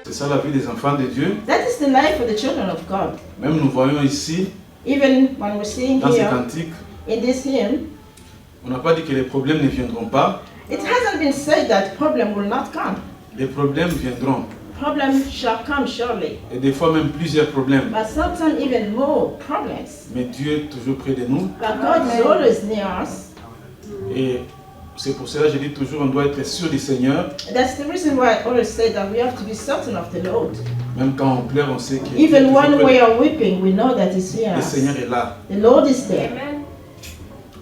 C'est ça la vie des enfants de Dieu. That is the life of the children of God. Même nous voyons ici, Even when we're seeing dans ces here cantiques, in this hymn, on n'a pas dit que les problèmes ne viendront pas. it hasn't been said that problem will not come. Les problèmes viendront. Problem shall come surely. Et des fois même plusieurs problèmes. But sometimes even more problems. Mais Dieu est toujours près de nous. But God is always near us. Et c'est pour cela que je dis toujours, on doit être sûr du Seigneur. That's the reason why I always say that we have to be certain of the Lord. Même quand on pleure, on sait qu'il est Even toujours when près. we are weeping, we know that He's near Le us. Seigneur est là. The Lord is there.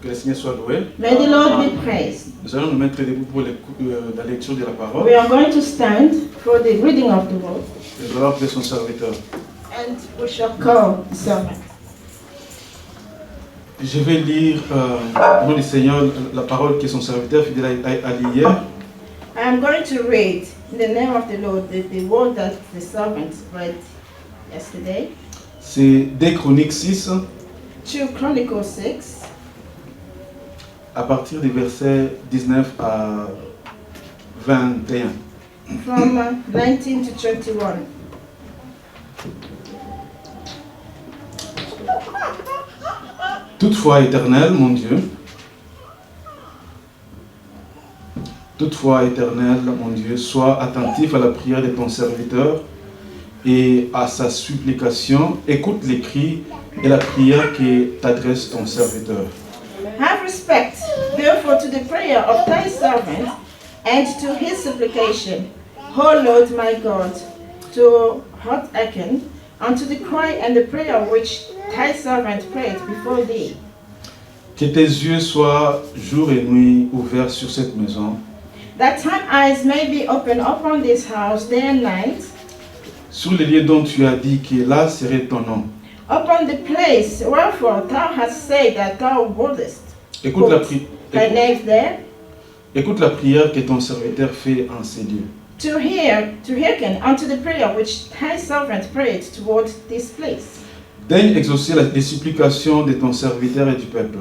Que le Seigneur soit loué. May the Lord be praised. Nous allons nous mettre debout pour la lecture de la parole. We are going to stand for the reading of the word, Et nous allons appeler son serviteur. and we shall call the servant. Je vais lire au nom du Seigneur la parole que son serviteur fidèle a lu hier. I am going to read in the name of the Lord the word that the servant read yesterday. C'est 2 Chroniques 6, 2 Chronicles 6, à partir du verset 19 à 21. from 19 to 21. Toutefois, Éternel, mon Dieu, sois attentif à la prière de ton serviteur et à sa supplication. Écoute les cris et la prière que t'adresse ton serviteur. Have respect, therefore, to the prayer of thy servant and to his supplication, O Lord my God, to hearken unto the cry and the prayer which thy servant prayed before thee. Que tes yeux soient jour et nuit ouverts sur cette maison, That thine eyes may be open upon this house day and night, sur les lieux dont tu as dit que là serait ton nom. upon the place wherefore thou hast said that thou wouldest Écoute la, put thy name there, écoute la prière que ton serviteur fait en ces lieux. to hearken unto the prayer which thy servant prayed toward this place. Daigne exaucer les supplications de ton serviteur et du peuple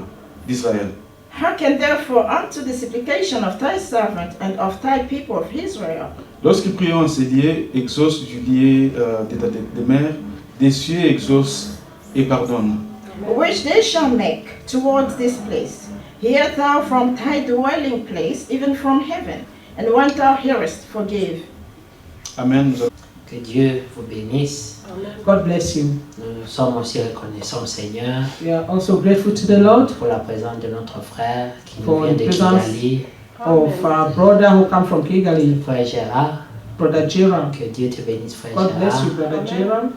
d'Israël. Hearken therefore unto the supplication of thy servant and of thy people of Israel. Lorsqu'ils prient en ces lieux, exauce du lieu de ta demeure, des cieux exauce et pardonne. Which they shall make towards this place. Hear thou from thy dwelling place, even from heaven, and when thou hearest, forgive. Amen. Que Dieu vous bénisse. God bless you. Nous sommes aussi reconnaissants, Seigneur, We are also grateful to the Lord pour la présence de notre frère qui nous For vient de the presence Kigali, of our brother who come from Kigali, frère Gérard. Brother Jerome. Que Dieu te bénisse, frère God bless you, Gérard. Brother Jerome.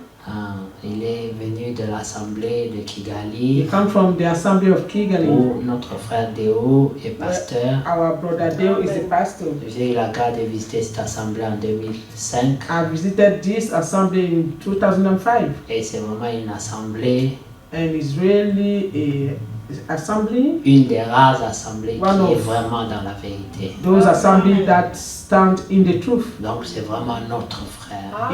Il est venu de l'assemblée de He Kigali come from the assembly of Kigali. où notre frère Déo est pasteur. Our brother Deo is the pastor. J'ai eu la grâce de visiter cette assemblée en 2005 I visited this assembly in 2005, et c'est vraiment une assemblée, and it's really a assembly, une des rares assemblées qui One est of- vraiment dans la vérité. those assembly that stand in the truth. Donc c'est vraiment notre frère.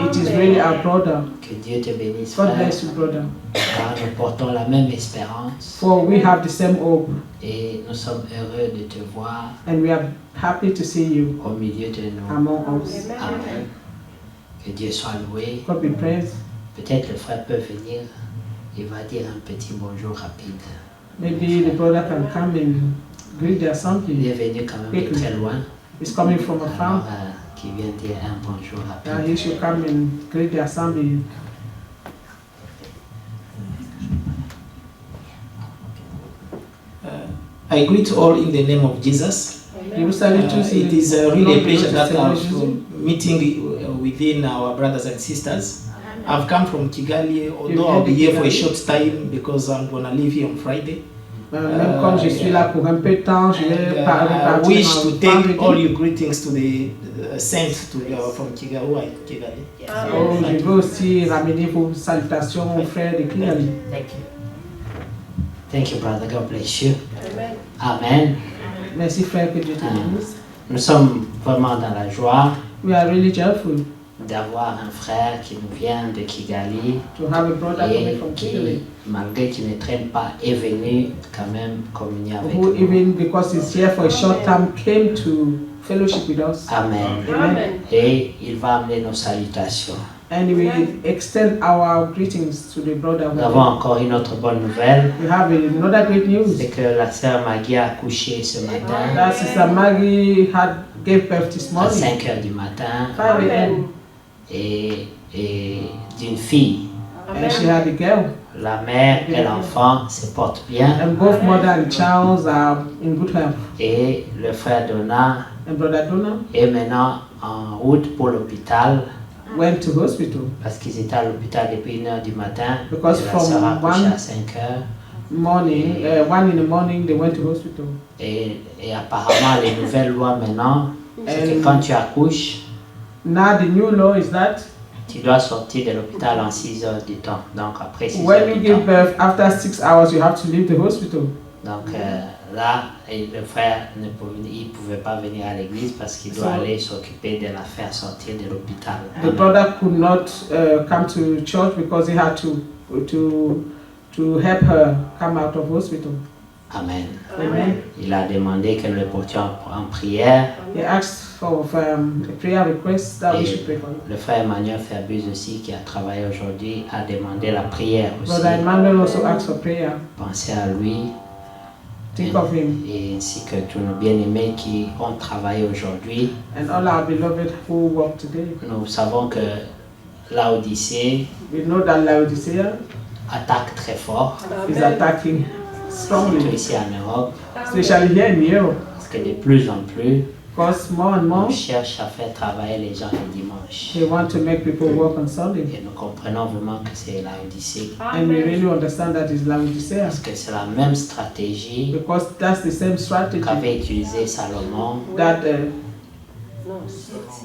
It is really our brother. Que Dieu te bénisse, God frère. bless you, brother. Car nous portons la même espérance For we have the same hope, et nous sommes heureux de te voir and we are happy to see you au milieu de nous. among us. Amen. Que Dieu soit loué. God be praised. Peut-être le frère peut venir. Il va dire un petit bonjour rapide. Maybe the brother can come and greet the Il assembly. est venu quand même de très loin. He's coming from Alors, afar. qu'il vient dire un bonjour Yeah, rapide. he should come and greet the assembly. I greet all in the name of Jesus. You salute us in It is the really a Lord pleasure Jesus, that Savior I'm Jesus. meeting within our brothers and sisters. I've come from Kigali, although You I'll be here for a Kigali? short time because I'm gonna leave here on Friday. Même comme je suis là pour un peu de temps, je vais And, parler I wish to thank all vendredi. your greetings to the saints from Kigali. Who are Kigali? Oh, je veux aussi ramener vos salutations aux frères de Kigali. Thank you. Thank you, brother. God bless you. Amen. Merci frère, que Dieu te bénisse. Nous sommes vraiment dans la joie We are really joyful d'avoir un frère qui nous vient de Kigali to have a brother coming et from qui, Kigali. malgré qu'il ne traîne pas, est venu quand même communier avec Who nous. even because he's here for a short time came to fellowship with us. Amen. Amen. Et il va amener nos salutations. And we extend our greetings to the brother. Nous avons encore une autre bonne nouvelle. We have another great news. C'est que la sœur Maggie a accouché ce matin That Sister Maggie gave birth this à morning, 5 h du matin 5 a.m. et d'une fille. And she had a girl. La mère et l'enfant se portent bien And both mother and child are in good health. et le frère Donna And Brother Donna est maintenant en route pour l'hôpital went to hospital parce qu'ils étaient à l'hôpital depuis 1 h du matin. Because Et la from sœur a accouché one- à 5 h morning, 1 in the morning, they went to hospital. et apparemment les nouvelles lois maintenant c'est que quand tu accouches Now the new law is that tu dois sortir de l'hôpital en 6 heures du temps. Donc après 6 when heures you du give temps. birth, after 6 hours, you have to leave the hospital. Donc là, le frère ne pouvait pas venir à l'église parce qu'il doit So- aller s'occuper de la faire sortir de l'hôpital. The brother could not come to church because he had to help her come out of hospital. Amen. Amen. Il a demandé que nous le portions en prière. He asked for a prayer request that we should pray for him. Le frère Emmanuel Ferbus aussi, qui a travaillé aujourd'hui, a demandé la prière aussi. Brother Emmanuel also asked for prayer. Pensez à lui Think of him et ainsi que tous nos bien-aimés qui ont travaillé aujourd'hui. and all our beloved who work today. Nous savons que l'Odyssée We know that Laodicea attaque très fort, is attacking surtout strongly, ici en Europe, especially here in Europe, parce que de plus en plus, because more and more on cherche à faire travailler les gens le dimanche. they want to make people work on Sunday. Et nous comprenons vraiment que c'est l'Odyssée, And we really understand that is Laodicea parce que c'est la même stratégie because that's the same strategy qu'avait utilisé Salomon that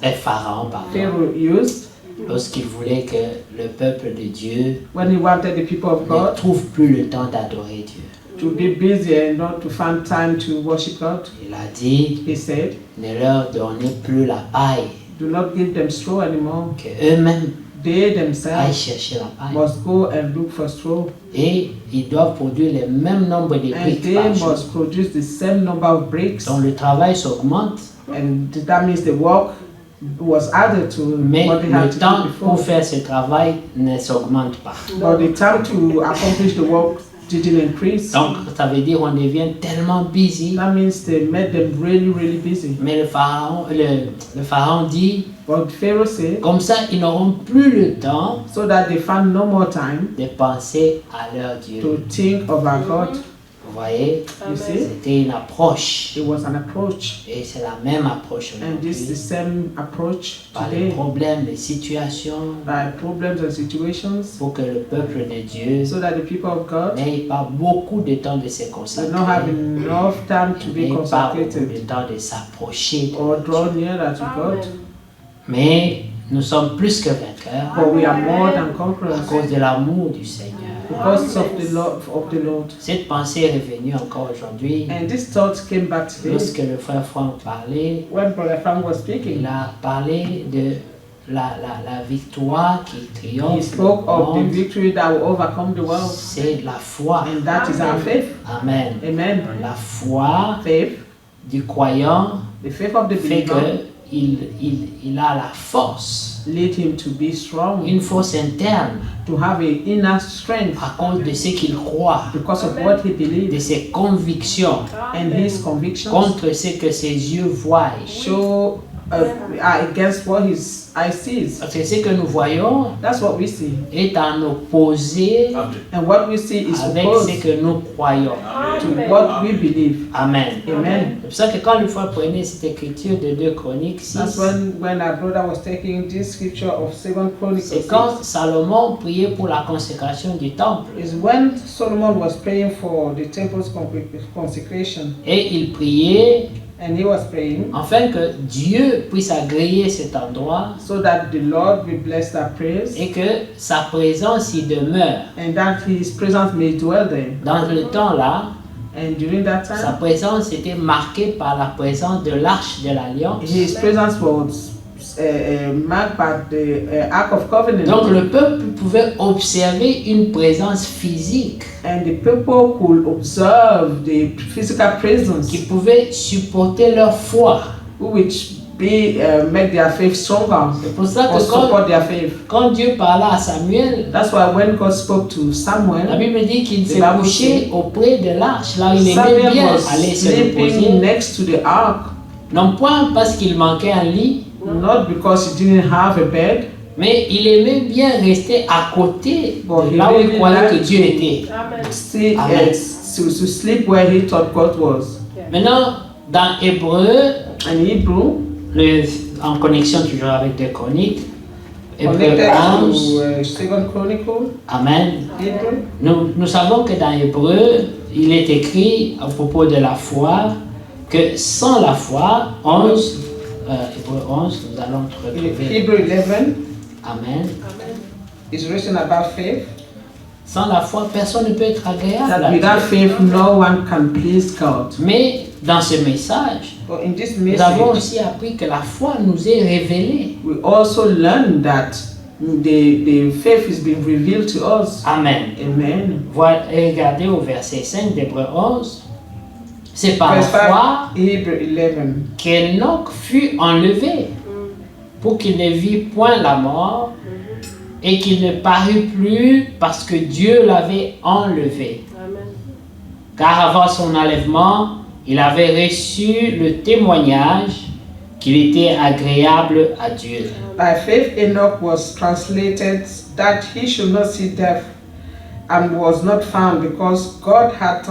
et Pharaon, pardon, Pharaoh used lorsqu'il voulait que le peuple de Dieu when he wanted the people of ne God trouve plus le temps d'adorer Dieu. to be busy and not to find time to worship God. Il a dit, He said, ne leur donnez plus la paille, do not give them straw anymore. que eux-mêmes They aillent themselves chercher la paille. must go and look for straw. Et ils doivent produire le même nombre de And briques they par jour. must produce the same number of bricks. Donc le travail s'augmente, And that means the work was added to mais what they le had to temps do pour before. faire ce travail ne s'augmente pas. But the time to accomplish the work didn't increase. Donc ça veut dire on devient tellement busy. That means they made them really, really busy. Mais le pharaon dit, But Pharaoh said, comme ça ils n'auront plus le temps so that they found no more time de penser à leur Dieu. to think of our God. Vous voyez, You see, c'était une approche. it was an approach. Et c'est la même approche And this is the aujourd'hui. same approach Par les today problèmes, les situations, by problems and situations pour que le peuple de Dieu so that the people of God n'ait pas beaucoup de temps de se do consacrer. not have enough time to be N'ait pas beaucoup consecrated de temps de s'approcher. or draw nearer to God. Mais nous sommes plus que vainqueurs But we are more than à conquerors cause de l'amour du Seigneur. because of the love of the Lord. Cette pensée est revenue encore aujourd'hui And this thought came back today lorsque le frère Franck parlait. when Brother Frank was Il speaking. a parlé de la victoire qui He triomphe. spoke le of the monde. victory that will overcome the world. C'est la foi. And that is our faith. Amen. Amen. La foi Faith, du croyant the faith of the fait believer, qu'il a la force, lead him to be strong, une force interne to have an inner strength à cause de ce qu'il croit, because of what he de believes ses convictions and his convictions contre ce que ses yeux voient. show are against what his eye sees. Parce que ce que nous voyons That's what we see. est en opposé And what we see is avec opposed ce que nous croyons. to what we believe. Amen. Amen. C'est pour ça que quand le frère prenait cette écriture de 2 Chroniques 6, That's when our brother was taking this scripture of 2 Chronicles c'est 6, quand Salomon priait pour la consécration du temple. is when Solomon was praying for the temple's consecration. Et il priait And he was praying afin que Dieu puisse agréer cet endroit so that the Lord will bless that prayers et que sa présence y demeure. and that his presence may dwell there. Dans le temps-là, And during that sa time, présence était marquée par la présence de l'arche de l'Alliance. his presence was marked by the Ark of Covenant. Donc le peuple pouvait observer une présence physique And the people could observe the physical presence qui pouvait supporter leur foi. which make their faith stronger C'est pour ça or que support their faith. quand Dieu parla à Samuel, That's why when God spoke to la Samuel, Bible dit qu'il s'est Bible couché auprès de l'arche, là où il aimait Samuel bien was aller se sleeping reposer. next to the ark, Non point parce qu'il manquait un lit, not because he didn't have a bed, mais il aimait bien rester à côté Bon, de là où il il croyait que aimait Dieu était. still Amen. to sleep where he thought God was. Maintenant, dans Hébreu, And Hebrew, en connexion toujours avec des chroniques, Hébreu connected 11, to Second Chronicle, Amen. Hebrew. Nous savons que dans Hébreu, il est écrit à propos de la foi que sans la foi, Hébreu 11, nous allons retrouver. Hebrew 11 Amen. is written about faith. Sans la foi, personne ne peut être agréable That à without Dieu. faith, no one can please God. Mais dans ce message, But in this nous avons message, aussi appris que la foi nous est révélée. we also learn that the faith is being revealed to us. Amen. Amen. Regardez au verset 5 d'Hébreu 11. C'est par la Verse 5, foi Hebrew 11. qu'Enoch fut enlevé pour qu'il ne vit point la mort et qu'il ne parut plus parce que Dieu l'avait enlevé. Car avant son enlèvement, il avait reçu le témoignage qu'il était agréable à Dieu. By faith, Enoch was translated that he should not see death, and was not found because God had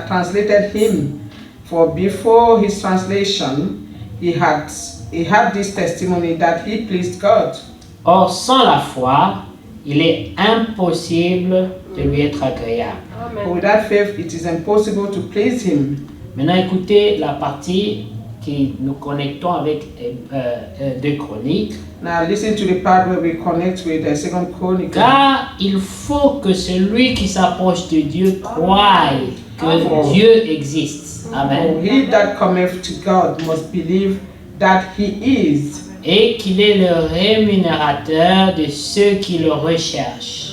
translated him. For before his translation, he had this testimony that he pleased God. Or, sans la foi, il est impossible de lui être agréable. But without faith, it is impossible to please him. Maintenant, écoutez la partie qui nous connectons avec 2 Chroniques. Now listen to the part where we connect with the Second Chronicle. Car il faut que celui qui s'approche de Dieu croie que Amen. Dieu existe. For Amen. he that cometh to God must believe that he is, Et qu'il est le rémunérateur de ceux qui le recherchent.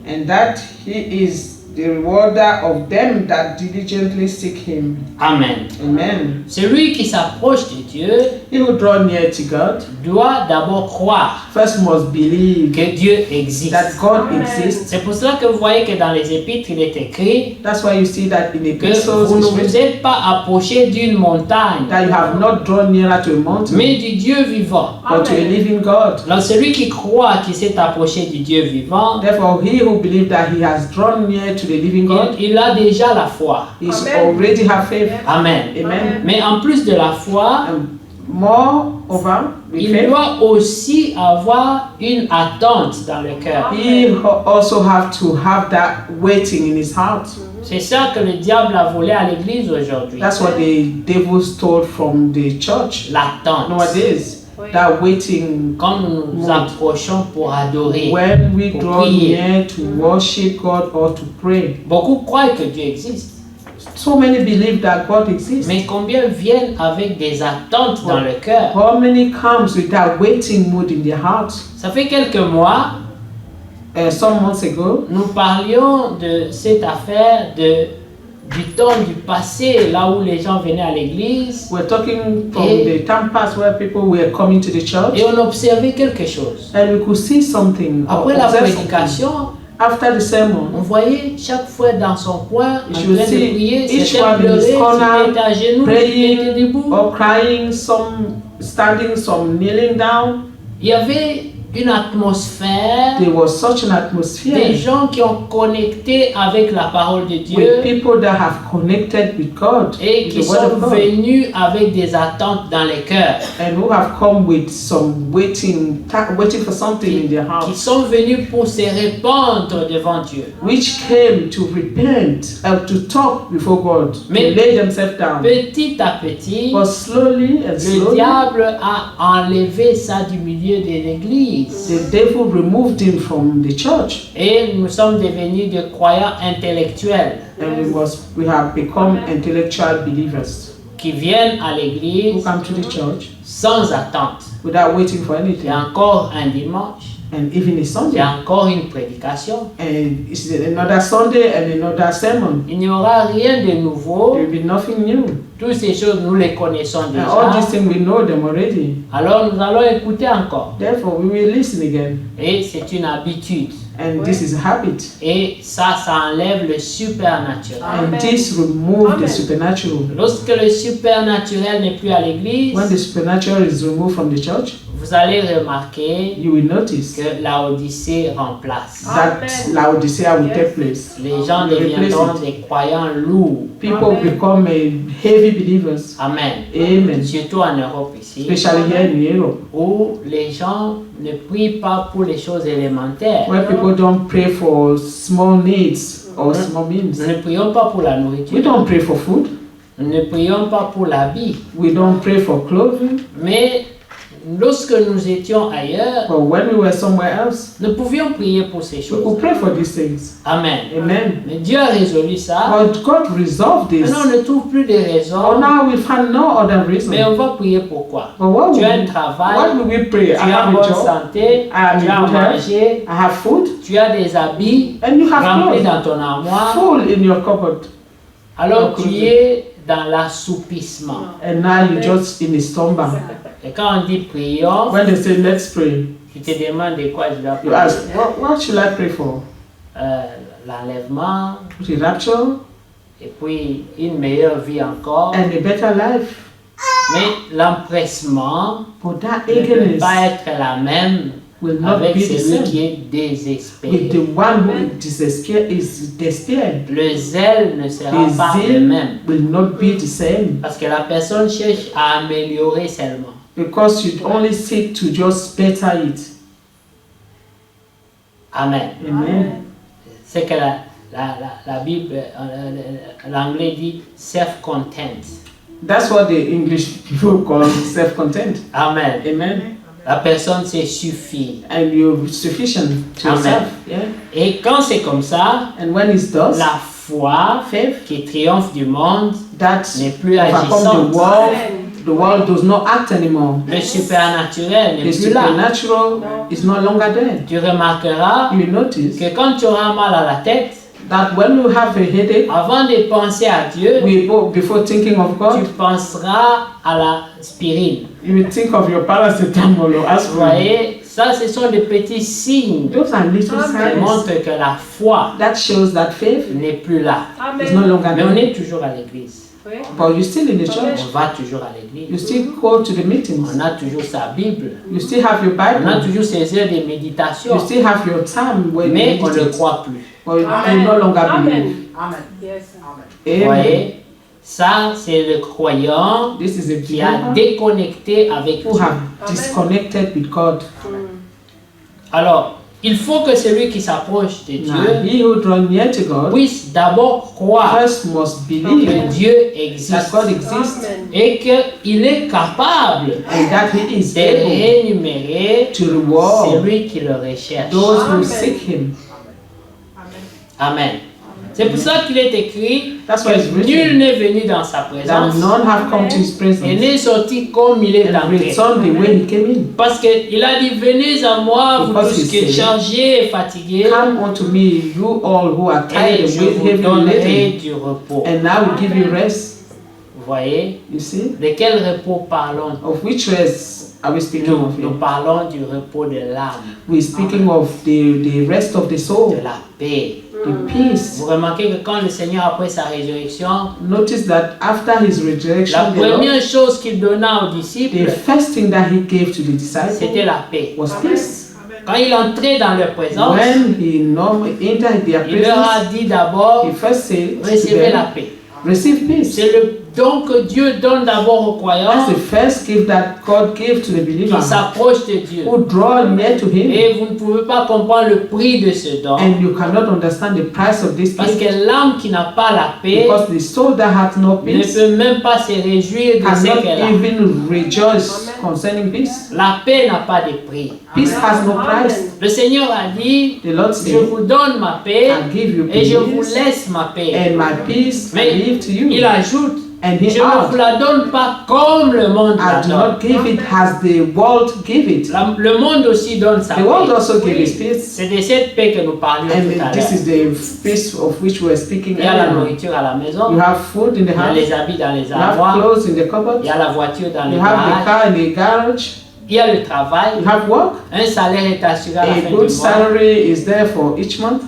and that he is the rewarder of them that diligently seek him. Amen. Amen. Celui qui s'approche de Dieu He who draw near to God doit d'abord croire first must believe que Dieu existe. that God exists. C'est pour cela que vous voyez que dans les épîtres, il est écrit That's why you see that in que epistles vous ne it's vous written êtes pas approché d'une montagne, that you have not drawn nearer to a mountain, mais du Dieu vivant. but to a living God. Alors celui qui croit qu'il s'est approché du Dieu vivant, Therefore, he who believes that he has drawn near to the living God, il a déjà la foi. is already have faith. Amen. Amen. Mais en plus de la foi, Moreover, with il faith, doit aussi avoir une attente dans le cœur. he also have to have that waiting in his heart. C'est ça que le diable a volé à l'église aujourd'hui. That's what the devil stole from the church L'attente. nowadays. That waiting. Quand nous nous approchons pour adorer, When we pour draw prier. near to worship God or to pray, Beaucoup croient que Dieu existe. so many believe that God exists. Mais combien viennent avec des attentes dans le cœur? How many comes with that waiting mood in their heart? Ça fait quelques mois, Some months ago, nous parlions de cette affaire du temps du passé, là où les gens venaient à l'église, we're talking from Et- the time past where people were coming to the church, et on observait quelque chose. and we could see something. or Après la observe something. prédication, After the on sermon, voyait chaque fois dans son coin, en You train should de see prier, each c'était one in pleurer, his corner, c'était était à genoux, c'était était praying debout. or crying, some standing, some kneeling down. Il y avait une atmosphère, There was such an des atmosphere gens qui ont connecté avec la parole de Dieu with people that have connected with God, et with qui the word sont of God, venus avec des attentes dans les cœurs, and who have come with some waiting for something in their qui heart, sont venus pour se répandre devant Dieu. which came to repent and to talk before God, to Mais- lay themselves down. Petit à petit, But slowly and le slowly, diable a enlevé ça du milieu de l'église. the devil removed him from the church, Et nous sommes devenus des croyants intellectuels and we have become intellectual believers qui viennent à who l'église come to the church sans attente. without waiting for Et anything. encore un dimanche, and even a c'est Sunday. encore une prédication. And it's another Sunday and another sermon. Il n'y aura rien de nouveau. There will be nothing new. Toutes ces choses, nous les connaissons And all these déjà. things, we know them already. Alors nous allons écouter encore. Therefore, we will listen again. Et c'est une habitude. And this is a habit. Et ça enlève le supernaturel. And this remove the supernatural. Lorsque le supernaturel n'est plus à l'église, When the supernatural is removed from the church, vous allez remarquer you will notice que la Odyssée remplace. that Laodicea will take place. Les gens deviendront des croyants lourds. People become heavy believers. Amen. Amen. Surtout en Europe ici, Especially here in Europe, où les gens ne prient pas pour les choses élémentaires. where people don't pray for small needs or small means. Nous ne prions pas pour la We nourriture. don't pray for food. Nous ne prions pas pour l'habit. We don't pray for clothing. Mais lorsque nous étions ailleurs, But when we were somewhere else, nous pouvions prier pour ces we choses. could pray for these things. Amen. Amen. Mais Dieu a résolu ça. But God resolved this. Maintenant, on ne trouve plus de Oh, raisons. now we find no other reason. Mais on va prier pourquoi? But what Tu will, as un what travail, will we pray? tu I as have une a bonne job, santé, I am tu as à in good health, manger, I have food, tu as des habits and you have remplis clothes dans ton armoire. full in your cupboard. Alors tu es dans l'assoupissement. And now you're just in a slumber. Et quand on dit prions, When they say, let's pray, tu te demandes de quoi je dois you prier. ask, what should I pray for? L'enlèvement, The rapture et puis une meilleure vie encore. and a better life. Mais l'empressement But that ne peut eagerness pas être la même will not avec be the celui same qui est with désespéré. the one who is despaired. Le zèle ne sera The pas le zeal même. will not be the same Parce que la personne cherche à améliorer seulement. because you only seek to just better it. Amen. Amen. C'est que la Bible, l'anglais dit self-content. That's what the English people call self-content. Amen. Amen. La personne se suffit. And you're sufficient to Amen. yourself. Yeah. Et quand c'est comme ça, And when it does, la foi faith qui triomphe du monde that n'est plus overcome agissante. the world does not act anymore. Le supernaturel The n'est plus là. supernatural is no longer there. Tu remarqueras You notice que quand tu auras mal à la tête, that when you have a headache, avant de penser à Dieu, before thinking of tu God, penseras à la spirine. you will think of your paracetamol or Vous aspirin. voyez, ça ce sont des petits signes Those are little qui signs montrent que la foi that shows that faith n'est plus là. is no longer Mais on there. est toujours à l'église. But you're still in the church. On va toujours à You l'église. still go to the meetings. On a toujours sa Bible. You still have your On a Bible. toujours ses heures de méditation. You still have your time where you Mais on ne meditate. croit plus. But you no longer believe. Vous Amen. voyez, ça c'est le croyant This is a qui a believer déconnecté avec who Dieu. have disconnected with God. Alors, il faut que celui qui s'approche de Now, Dieu he who draw near to God puisse d'abord croire first must que believe Dieu that existe God exists et qu'il est capable and that He is de able rémunérer to reward celui qui le recherche. those who seek Him. Amen. C'est pour ça qu'il est écrit That's why it's que written nul n'est venu dans sa that présence none have come to His et presence n'est sorti comme il est and entré. returned the way He came in. Parce qu'il a dit, venez à moi, vous Because tous he qui êtes said, chargés et fatigués, Come unto me, you all who are tired et and je vous heavy donnerai laden, du repos. and I will give you rest. Vous voyez, You see? de quel repos parlons-nous? Of which rest are we speaking of Nous here? parlons du repos de l'âme, We're speaking of the rest of the soul, de la paix. the peace. Vous remarquez que quand le Seigneur, après sa résurrection, Notice that after His la resurrection, the Lord, première chose qu'il donna aux the disciples, first thing that He gave to the disciples c'était la paix. was peace. Quand il entrait dans leur présence, When He entered their il leur presence, a dit d'abord, He first said to recevez la them, paix. receive peace. C'est le don que Dieu donne d'abord aux croyants That's the first gift that God gave to the believer qui s'approchent de Dieu. who draw near to Him. Et vous ne pouvez pas comprendre le prix de ce don. And you cannot understand the price of this Parce gift que l'âme qui n'a pas la paix because the soul that hath no ne peace peut même pas se réjouir de ce cannot qu'elle a. even rejoice concerning peace. La paix n'a pas de prix. Peace has no price. Le Seigneur a dit, The Lord je said, vous donne ma paix I give you et je vous peace, laisse ma paix. and my peace I Mais give to you. il ajoute, And he Je ne vous asked, la donne pas comme le monde la I do donne. not give it as the world give it. Le monde aussi donne sa The world paix. also gives his peace. C'est de cette paix que nous parlions tout à And this is l'heure. the peace of which we were speaking Il y a la earlier. nourriture à la maison, You have food in the il y a house, les habits dans les you have armoires, clothes in the il cupboard, y a la voiture dans les you have garages, the car in the garage, il y a le travail, you have work. un salaire est assuré à la A fin du good mois, salary is there for each month,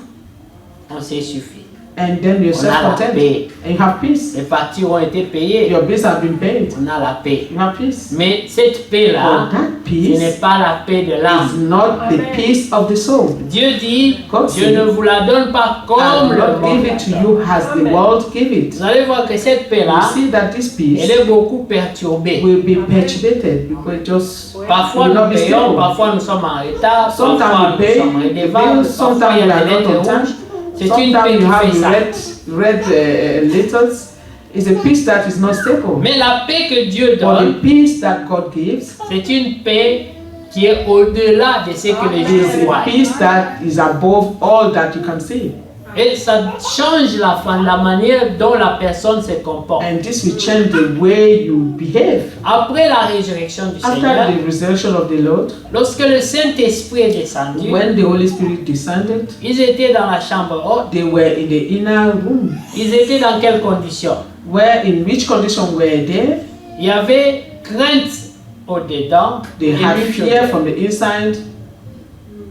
on s'est suffi. and then you're On a la self-content paix. and you have peace. Les factures ont été payées, Your bills have been paid. on a la paix. You have peace. Mais cette paix-là, But that ce n'est peace pas la paix de is l'âme. not the peace of the soul. Dieu dit, God je said, ne vous la donne pas I comme will le not monde give la it to donne. you as the world give it. Vous allez voir que cette You paix-là, see that this peace elle est beaucoup perturbée. will be perturbated because it just Parfois will nous not be payons, stable. parfois nous sommes en retard, Sometimes parfois we nous pay sommes the redevables, bills, parfois il sometimes y we a are des not lettres on time. rouges. C'est une Sometimes paix you qui have fait ça. red letters. It's a peace that is not stable. Mais la paix que Dieu But donne, the peace that God gives c'est une paix qui est au-delà de ce que les is gens a voient. peace that is above all that you can see. Et ça change la manière dont la personne se comporte. And this will change the way you behave. Après la résurrection du Seigneur, After the resurrection of the Lord, lorsque le Saint-Esprit est descendu, when the Holy Spirit descended, ils étaient dans la chambre haute. they were in the inner room. Ils étaient dans quelles conditions? In which condition were they? Il y avait crainte au-dedans They et had lutte fear au-dedans. from the inside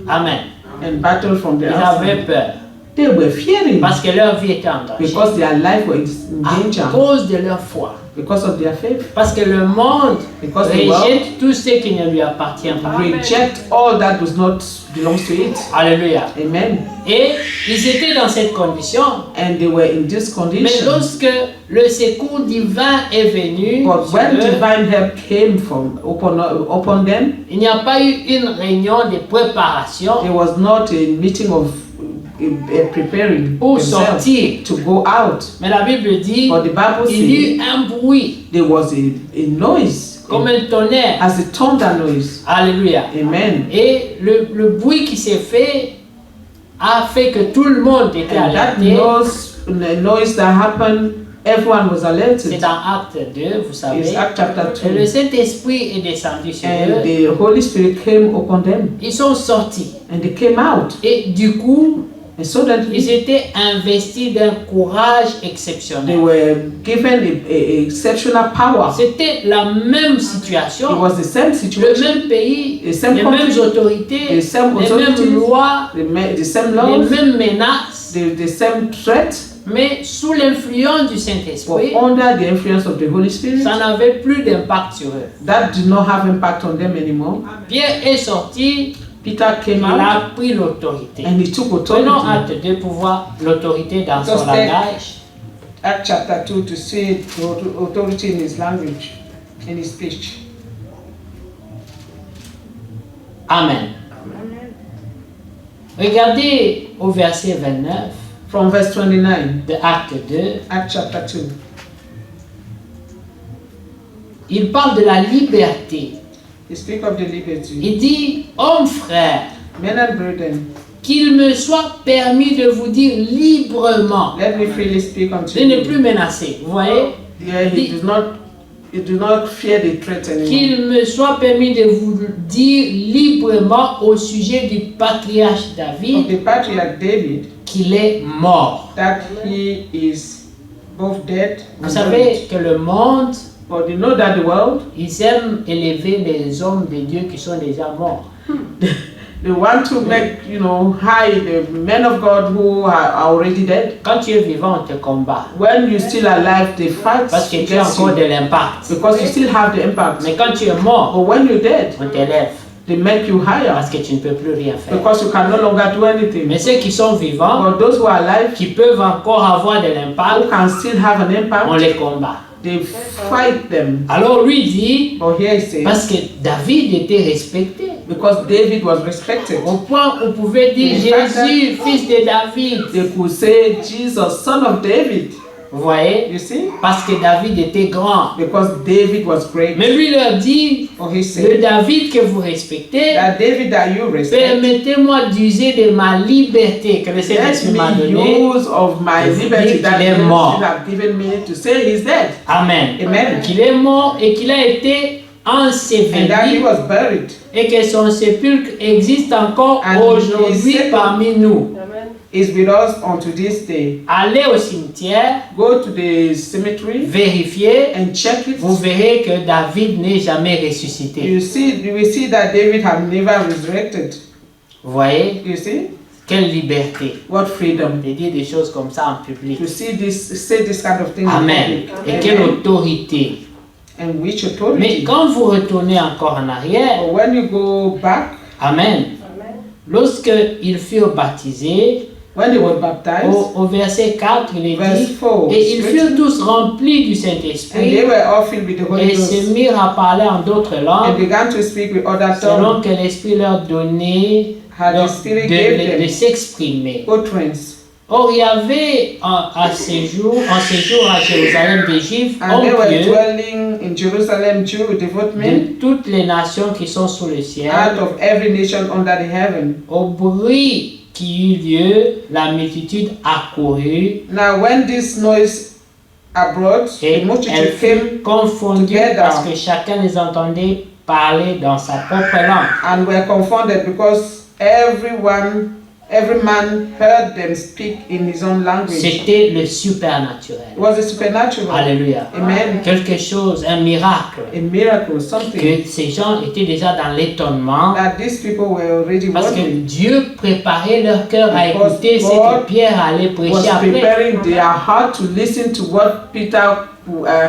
Amen. and battle from the Ils avaient outside. peur They were fearing parce que leur vie était en danger because their life was in à danger cause de leur foi. because of their faith. Parce que le monde Because the world rejette tout ce qui ne lui appartient pas. reject all that does not belongs to it. Alléluia. Amen. Et ils étaient dans cette condition. And they were in this Mais condition. lorsque le secours divin est venu, But sur when eux, divine help came upon them, il n'y a pas eu une réunion de préparation there was not a meeting of preparing pour themselves sortir. to go out. Mais la Bible dit, But the Bible il y says eut un bruit there was a noise, comme un tonnerre. as a thunder noise. Alléluia. Amen. Et le bruit qui s'est fait a fait que tout le monde était And that alerté. noise that happened, everyone was alerted. C'est dans Acte 2, vous savez. It's Acts chapter Et le 2. Saint-Esprit est descendu sur And eux. the Holy Spirit came upon them. Ils sont sortis. And they came out. Et du coup, And suddenly ils étaient investis d'un courage they exceptionnel. were given a exceptional power. C'était la même It situation, was the same le situation, même pays, the same les country, mêmes autorités, the same les authorities, mêmes lois, the same les laws, mêmes menaces, the same threat, mais sous l'influence du but Saint-Esprit, under the influence of the Holy Spirit. ça n'avait plus d'impact sur eux. That did not have impact on them anymore. Pierre est sorti, Peter came il out a pris l'autorité. and he took Prenons authority. Acte 2 pour voir l'autorité dans son Just take- langage. Acts chapter 2 to see the authority in his language, in his speech. Amen. Regardez au verset 29 From verse 29, de Acte 2. Acts chapter 2. Il parle de la liberté. He speak of the liberty. Il dit, hommes frères, Men and brethren, qu'il me soit permis de vous dire librement. let me freely speak unto Je n'ai you. plus menacé. Vous voyez? Yeah, he does not fear the threat anymore. Qu'il me soit permis de vous dire librement au sujet du patriarche Of David the patriarch David, qu'il est mort. that he is both dead Vous and savez buried. que le monde, But you know that the world, ils aiment élever les hommes de Dieu qui sont déjà morts. they want to make, high the men of God who are already dead. Quand tu es vivant, on te combat. When you're still alive, they fight Parce que tu as against encore you de l'impact. because you still have the impact. Mais quand tu es mort, But when you're dead, on t'élève. they make you higher Parce que tu ne peux plus rien faire. because you can no longer do anything. Mais ceux qui sont vivants, But those who are alive, qui peuvent encore avoir de who l'impact, can still have an on impact, les combat. they fight them. Alors lui dit, But here he says, parce que David était respecté. because David was respected, Au point où on pouvait dire In fact, Jésus, fils de David. they could say, Jesus, son of David. Vous voyez? You see? Parce que David était grand. Because David was great. Mais lui leur dit, For he le said David que vous respectez, that David that you respect, permettez-moi d'user de ma liberté que le Saint-Esprit let m'a me donnée. use of my de liberty dire that qu'il est you mort. have given me to say he's dead. Amen. Amen. Qu'il est mort et qu'il a été And that he enseveli was buried. et que son sépulcre existe encore And aujourd'hui he said- parmi nous. Is with us unto this day. Allez au cimetière, Go to the cemetery vérifiez, and check it. vous verrez que David n'est jamais ressuscité. You will see that David had never resurrected. Vous voyez? You see? Quelle liberté What freedom de dire des choses comme ça en public. to say this kind of thing in Amen. public. Et quelle Amen. autorité. And which Mais authority. quand vous retournez encore en arrière, But when you go back, Amen. Lorsqu'ils furent baptisés, when they were baptized, au verset 4, il est verse dit, 4, et ils it's furent written, tous remplis du and they Saint-Esprit were all filled with the Holy et se Ghost mirent à parler en d'autres and langues, began to speak with other selon tongues, que l'Esprit leur donnait had the Spirit gave de them s'exprimer. utterance. Or, il y avait en séjour à Jérusalem des Juifs, And they hommes were pieux, dwelling in Jerusalem, Jew with devout men, de toutes les nations qui sont sous le ciel. out of every nation under the heaven. Au bruit qui eut lieu, la multitude accourut Now when this noise abroad, et the multitude elles came furent confondues together. parce que chacun les entendait parler dans sa propre langue. and were confounded because every man heard them speak in his own language. C'était le supernaturel. It was a supernatural. Alléluia. Amen. Quelque chose, un miracle. A miracle, something Que ces gens étaient déjà dans l'étonnement that these people were already parce que wondering. Dieu préparait leur cœur à Because écouter ce God que Pierre allait Was prêcher après. preparing their heart to listen to what Peter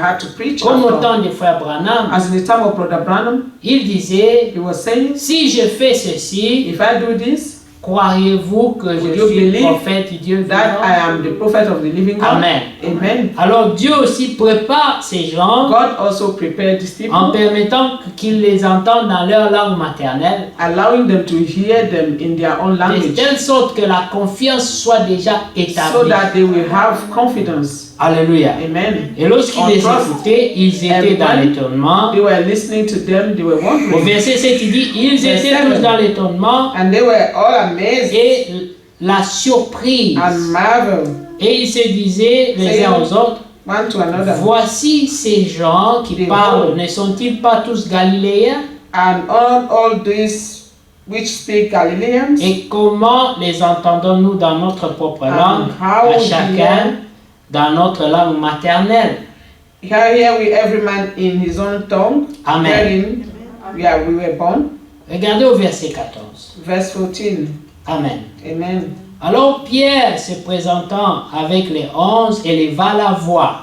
had to preach. Comme au after. temps du frère Branham, As in the time of Brother Branham, il disait, he was saying, si je fais ceci, if I do this, croyez-vous que Would je you suis believe prophète du Dieu that I vivant? am the prophet of the living God. Amen. Amen. Alors Dieu aussi prépare ces gens God also prepared these en people, permettant qu'ils les entendent dans leur langue maternelle, allowing them to hear them in their own de language, telle sorte que la confiance soit déjà so établie. that they will have confidence. Alléluia. Amen. Et lorsqu'ils les trust. écoutaient, ils étaient dans Everyone, l'étonnement. They were listening to them, they were Au wondering, verset 7, il dit, ils Verset étaient tous 7. dans l'étonnement and they were all amazed et la surprise. and marveled Et ils se disaient les uns aux autres, one to another. voici ces gens qui Des parlent, mots. ne sont-ils pas tous galiléens? And all these which speak Galileans, Et comment les entendons-nous dans notre propre langue, how à we chacun dans notre langue maternelle? here we every man in his own tongue, Amen. wherein we were born. Regardez au verset 14. Verse 14. Amen. Amen. Alors Pierre, se présentant avec les 11, éleva la voix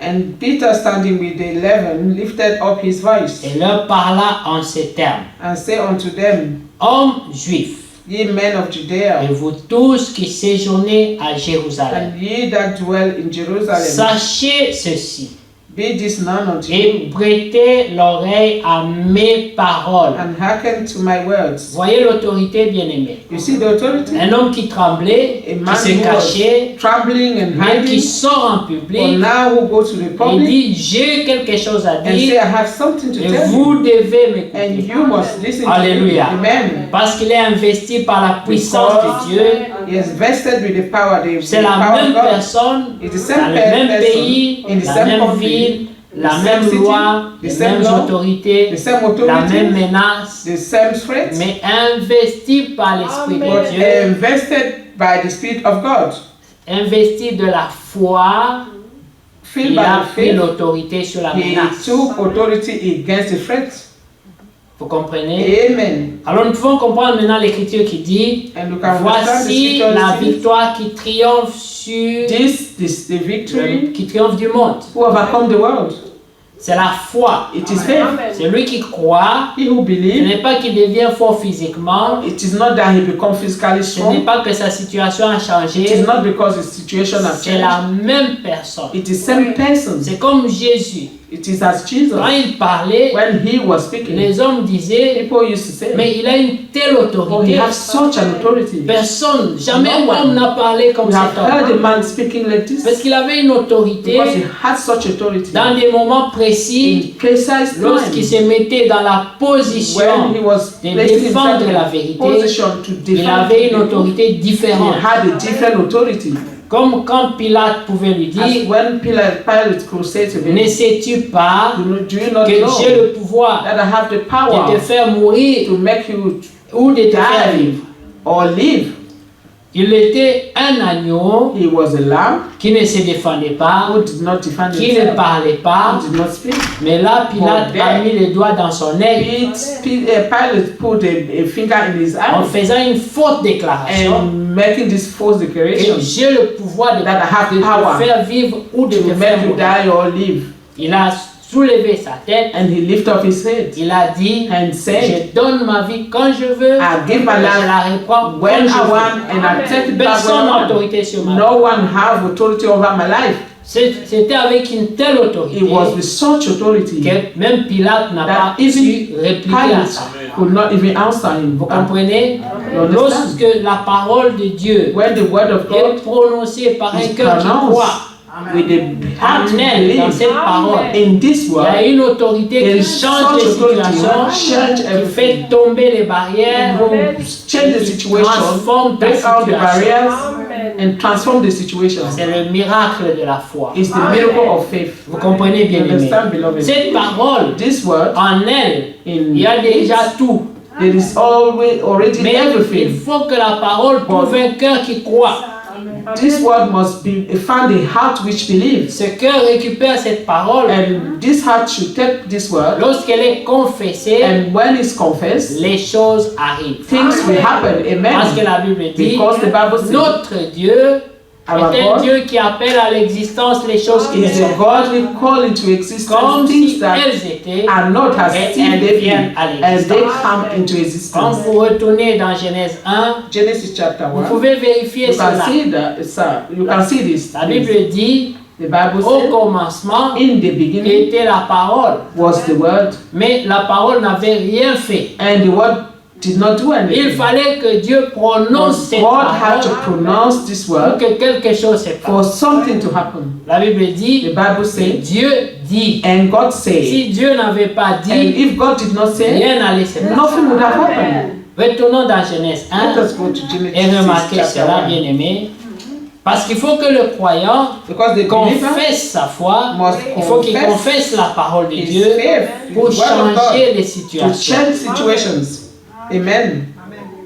And Peter, standing with the 11, lifted up his voice et leur parla en ces termes. and said unto them, Hommes juifs, Ye men of Judea, et vous tous qui séjournez à Jérusalem, and ye that dwell in Jerusalem, sachez ceci be this known unto you, et prêtez l'oreille à mes paroles. and hearken to my words. Voyez l'autorité, bien-aimée. You see the authority? Un homme qui tremblait, A qui man se who cachait, was trembling and mais qui hiding, sort en but public now who go to the et public dit, j'ai quelque chose à and say, I dire have something to et tell vous you, devez and m'écouter. you must listen to me. Alléluia. Amen. Parce qu'il est investi par la puissance de Dieu. He is vested with the power, C'est the la power même of God. personne, It's the dans same le même person, pays, in the la same même country, ville, la the même same city, loi, the les same mêmes law, autorités, the same la authority, même menace, the same threat, mais investi par l'Esprit but de Dieu, invested by the Spirit of God. investi de la foi, Filled il by a the pris faith, l'autorité sur la he menace. took authority against the threat. Vous comprenez? Amen. Alors nous pouvons comprendre maintenant l'écriture qui dit, And you can understand the voici scripture la says, victoire qui triomphe sur This the victory qui triomphe du monde. who overcome the world. C'est la foi. It is faith. C'est lui qui croit. He who Ce believes, n'est pas qu'il devient fort physiquement. it is not that he becomes physically Ce n'est strong. pas que sa situation a It is changé. not because his situation has C'est changed. la même personne. It is same person. C'est comme Jésus. It is as Jesus. Quand il parlait, When he was speaking, les hommes disaient, people used to say, mais il a une telle oh, he autorité. has such an authority. Personne, jamais No un homme one. n'a parlé comme We have cet homme. heard a man speaking like Parce this qu'il avait une autorité because he had such authority. dans des moments précis, In precise lorsqu'il time, se mettait dans la position when he was de placing himself défendre in la a vérité, position to il defend avait une the truth, autorité he différente. had a different authority. Comme quand Pilate pouvait lui As dire, when Pilate could say to him, ne sais-tu pas do you not que j'ai know le pouvoir that I have the de te power faire mourir to make you ou de te faire die vivre? or live? Il était un agneau He was a lamb qui ne se défendait pas, who did not defend qui ne himself, parlait pas, who did not speak. mais là Pilate But a mis le doigt dans son œil Pilate put a finger in his en eye faisant une faute déclaration and making this false que declaration j'ai le pouvoir de, that I have de power te faire vivre ou de to te faire make you mourir. die or live. Il a soulevé sa tête, And he lifted up his head il a dit, and said, je donne ma vie quand je veux, I give my je life la reprends quand when je I veux. want and I take it back when Personne I n'a want. autorité sur ma vie. No one have authority over my life. C'était avec une telle autorité It was with such authority que même Pilate n'a that pas even su répliquer à Pilate ça. could not even answer him. Vous comprenez? You understand? Lorsque la parole de Dieu When the word of God est prononcée par un is cœur qui pronounced croit, with the heart en elle, dans believe cette parole, in this il y word, a une autorité qui There's change les such authority, situations, change qui everything. fait tomber les barrières, change the qui situation, transforme ta break out the situation. barriers, and transform the situation. C'est le miracle de la foi. It's the miracle of faith. Vous comprenez bien You aimé. understand, beloved? Cette parole, This word, en elle, il y in a déjà tout. there is always already Mais il everything. faut que la parole trouve un cœur qui croit. This word must be found a heart which believes, Ce cœur récupère cette parole. and this heart should take this word, Lorsqu'elle est confessée, and when it's confessed, les choses arrivent. things will happen. Parce que Amen. la Bible dit, Because the Bible says, notre Dieu our est un God Dieu qui appelle à l'existence les choses qui ne is sont a pas God will call into existence comme things si that elles étaient. are not as Et if elles they viennent à be, as they l'existence. come into Quand existence. vous retournez dans Genèse 1, Genesis chapter vous 1. pouvez vérifier You can cela. see that, sir. You can see this. La Bible dit, The Bible au says, commencement in the beginning était la parole, was the word, mais la parole n'avait rien fait. and the word did not do Il anything. fallait que Dieu prononce cette God had to parole pronounce this pour word que quelque chose se passe. for something to happen. La Bible The dit, Bible que says, Dieu dit. and God said, Si Dieu n'avait pas and dit, if God did not say, rien n'allait se passer. nothing would have happened. Retournons dans Genèse Let 1 us go to et Genesis remarquez chapter cela, 1. bien aimé. Parce qu'il faut que le croyant Because the believer confesse sa foi, must il faut qu'il confess confesse la parole de his Dieu faith, his pour word of changer God, les to situations. change situations. Amen.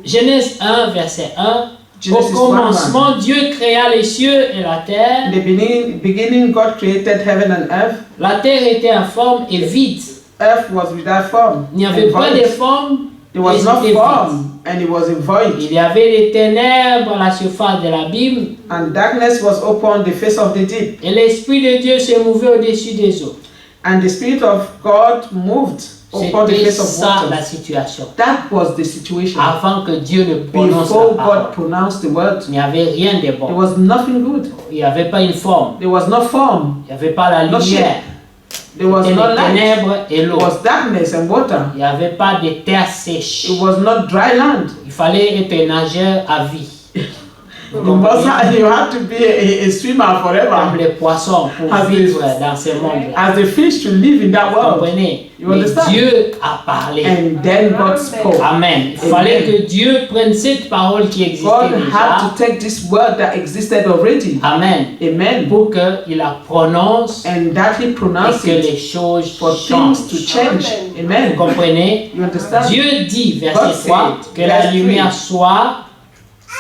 Genèse 1, verset 1. Au Genesis 1:1. commencement, Dieu créa les cieux et la terre. In the beginning, God created heaven and earth. La terre était informe et vide. Earth was without form. Il n'y avait and pas void. de forme. There was et no c'était vide. form, and it was a void. Il y avait des ténèbres à la surface de l'abîme And darkness was upon the face of the deep. et l'Esprit de Dieu se mouvait au-dessus des eaux. And the Spirit of God moved upon the C'était face of ça la waters. situation. That was the situation. Avant que Dieu ne prononce Before la parole, God pronounced the word, il n'y avait rien de there bon. was nothing good. Il n'y avait pas une forme. There was no form. Il n'y avait pas la No lumière. shape. There was C'était no les light. ténèbres et l'eau. It was darkness and water. Il n'y avait pas de terre sèche. It was not dry land. Il fallait être un nageur à vie. You had to be a swimmer Comme forever. les poissons pour As vivre the- dans ce monde-là. As the fish to live in that Vous world. comprenez? You Mais understand? Dieu a parlé. And then God spoke. Amen. Il fallait que Dieu prenne cette parole qui existait God had déjà. to take this word that existed already. Amen. Amen. Pour qu'il la prononce And that he et pronounced que les it choses for things to changent. change. Vous Amen. comprenez? You understand? Dieu dit, God verset 3, said, que la verse lumière 3, soit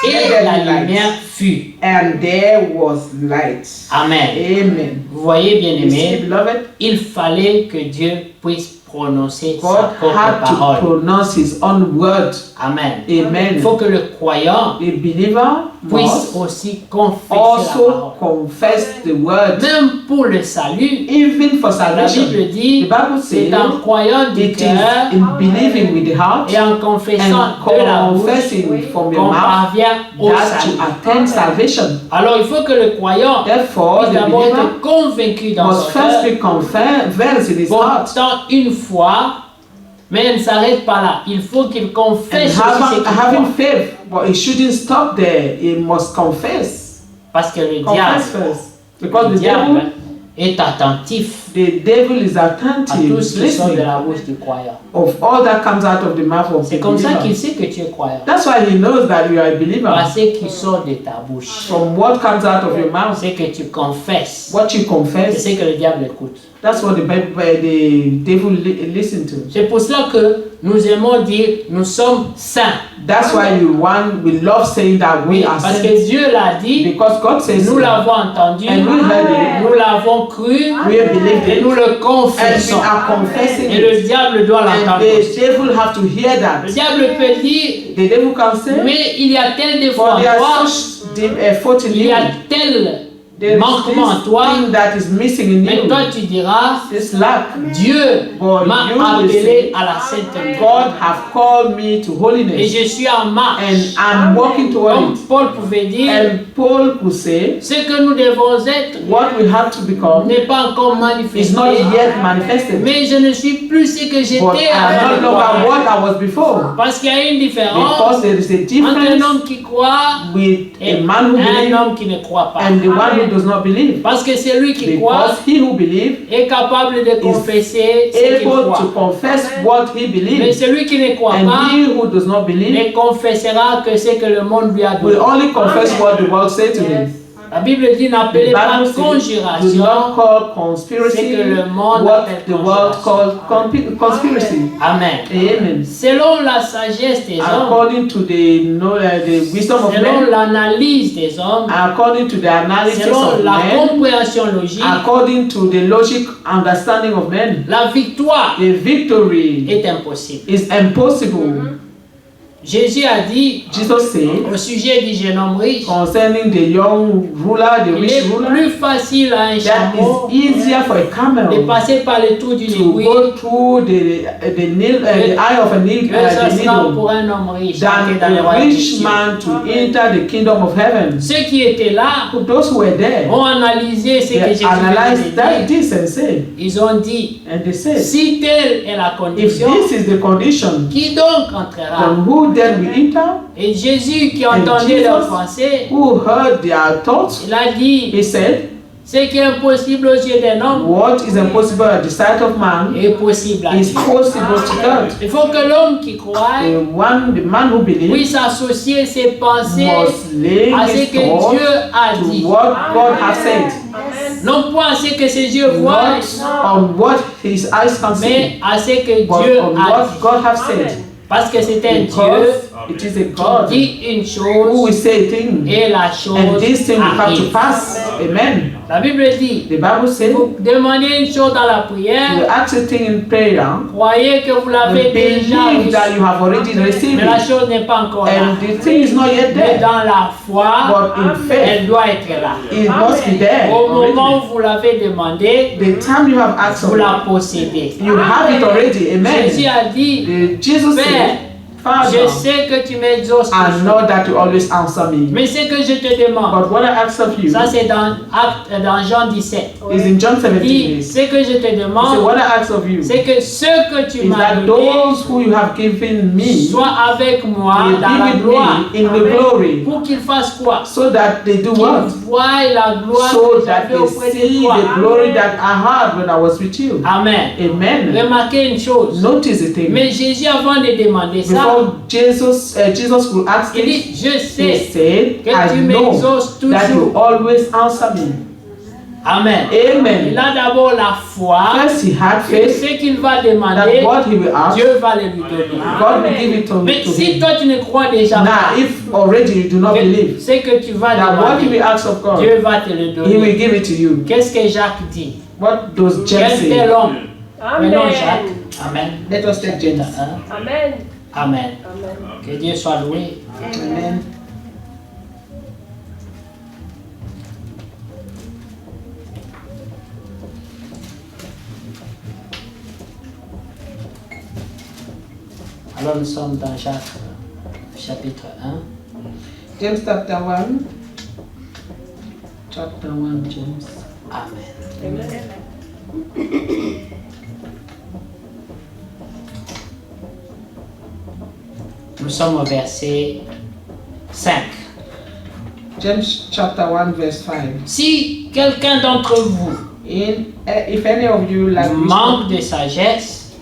et let there la be light. lumière fut. And there was light. Amen. Amen. Vous voyez, bien You see, aimé, beloved, il fallait que Dieu puisse prononcer sa God propre had to parole. pronounce his own word. Amen. Il Amen. faut que le croyant The believer puisse must aussi confesser la also parole. confess the word. Même pour le salut, Even for la salvation, Bible dit, the Bible c'est says en croyant du it cœur is in believing with the heart et en confessant and de la bouche confessing from your qu'on mouth parvient au that salut. to attain salvation. Alors il faut que le croyant Therefore, puisse the d'abord believer être convaincu dans must son first cœur. be convinced in his heart. Pourtant, une fois, mais elle ne s'arrête pas là. Il faut qu'il And confesse aussi ce qu'il having croit. faith, but he shouldn't stop there. He must confess. Parce que le Confess diable, first. Because the devil, est attentif the devil is à attentive, tout ce qui sort de listening la bouche du croyant. of all that comes out of the mouth of the C'est comme ça qu'il believer. sait que tu es croyant. That's why he knows that you are a believer. Parce qu'il sort de ta bouche. From what comes out of your mouth, C'est que tu confesses. what you C'est confess, ce que le diable écoute. that's what the devil listen to. C'est pour cela que nous aimons dire nous sommes saints. That's why we love saying that we are Parce saints. que Dieu l'a dit, Because God says nous so. l'avons entendu, And we heard it. nous l'avons cru We have believed et it. nous le And we confessons. are confessing Et le it. diable doit And l'entendre. the devil have to hear Le that. diable peut dire, The devil can say, mais il y a tel défaut for en there toi, are such fault in il y you. a tel There is manquement en this toi, thing that is missing in mais you. toi tu diras, This lack. Dieu But m'a you will appelé say, à la sainteté. God have called me to Et holiness. je suis en marche. And I'm walking toward Comme it. Paul pouvait dire, And Paul could say, ce que nous devons être what we have to become n'est pas encore is manifesté. not yet manifested. Mais je ne suis plus ce que But j'étais I'm avant no de longer croire. what I was before. Parce qu'il y a une différence Because there is a entre un difference homme qui croit with et a man who un believes homme qui ne croit pas. and the one who does not believe. Parce que celui qui croit Because he who believes est capable de confesser ce qu'il able to croit. confess what he Mais believes. celui qui ne croit And pas he who does not believe ne confessera que ce que le monde lui a will donné. only confess what the world says to him. La Bible dit The n'appelez pas Bible says, do conjuration not call ce conspiracy que le monde what appelle the world calls conspiracy. Amen. Amen. Selon la sagesse des hommes, According to the wisdom of selon men, l'analyse des hommes, according to the analysis selon of la men, compréhension logique, according to the logic understanding of men, la victoire the victory est impossible. is impossible. Jésus a dit Jesus said au sujet du jeune homme riche, concerning the young ruler, the il rich est ruler, plus facile à un that chameau is easier for a de camel passer par le trou d'une to aiguille go through the eye of a que ça the sera pour needle un homme riche d'entrer than dans le a royaume des rich cieux. man to enter the kingdom of heaven. Ceux qui étaient là Those who were there, ont analysé ce que they Jésus venait analyzed de that dire. this and said, Ils ont dit, and they said, si telle est la if condition, this is the condition, qui donc entrera? then who then will enter? Et Jésus qui And entendait Jesus, leurs pensées, who heard their thoughts, il a dit, he said, ce qui est impossible aux yeux d'un homme what is impossible at the sight of man est possible à is Dieu. possible to God. Il faut que l'homme qui croit The man who believes puisse associer ses pensées must lay à ce his que thoughts Dieu a to dit. what God has said, Non pas à ce que ses yeux voient, not on what his eyes can see, mais à ce que but Dieu on a what dit. God has said. Parce que c'est un Dieu Because it is a God qui dit une who will chose say a thing, et la chose and this thing will come to arrive. pass. Amen. La Bible dit, The Bible says, vous demandez une chose dans la you prière, ask a thing in prayer, croyez que vous l'avez and déjà believe reçu. that you have already received Mais la it, chose n'est pas encore là. and the thing is not yet Mais there, dans la foi, but in faith, elle doit être là. it must be there. Au moment already. où vous l'avez demandé, The time you have asked vous for it, la possédez. you have it already. Jésus Amen. a dit, Jesus Père, said, je Father, sais que tu m'exauces I toujours. know that you always answer me. Mais ce que je te demande, But what I ask of you ça c'est dans Jean 17. is in John 17. Dit, He ce que je te said, demande, what I ask of you c'est que ce que tu is m'as that donné those who you have given me soit avec moi will dans la be with gloire. me in the glory, Pour qu'ils fassent quoi? so that they do Qu'ils what? voient la gloire So que that j'avais they auprès de see toi. the glory that I had when I was with you. Amen. Amen. Remarquez une chose. Notice the thing. Mais Jésus, avant de demander ça, Before Jesus will ask il it, dit, je he sais said, que I tu know m'exauces that you toujours. always answer me. Amen. Il Amen. a d'abord la foi. First he had Que faith ce qu'il va that demander, what he will ask, Dieu va le lui donner. God will give it to Mais si him. toi tu ne crois déjà Now, pas, if already you do not believe ce que tu vas that what he will demander, ask of God, Dieu va te le he will donner. give it to you. Qu'est-ce que Jacques dit? What does James Quel say? tel homme? Prenons Amen. Jacques. Amen. Let us take James. Amen. Amen. Amen. Que Dieu soit loué. Amen. Alors nous sommes dans Jacques, chapitre 1. James chapter 1. Chapter 1, James. Amen. Nous sommes au verset 5. James chapter 1, verse 5. Si quelqu'un d'entre vous If any of you lack wisdom, manque de sagesse,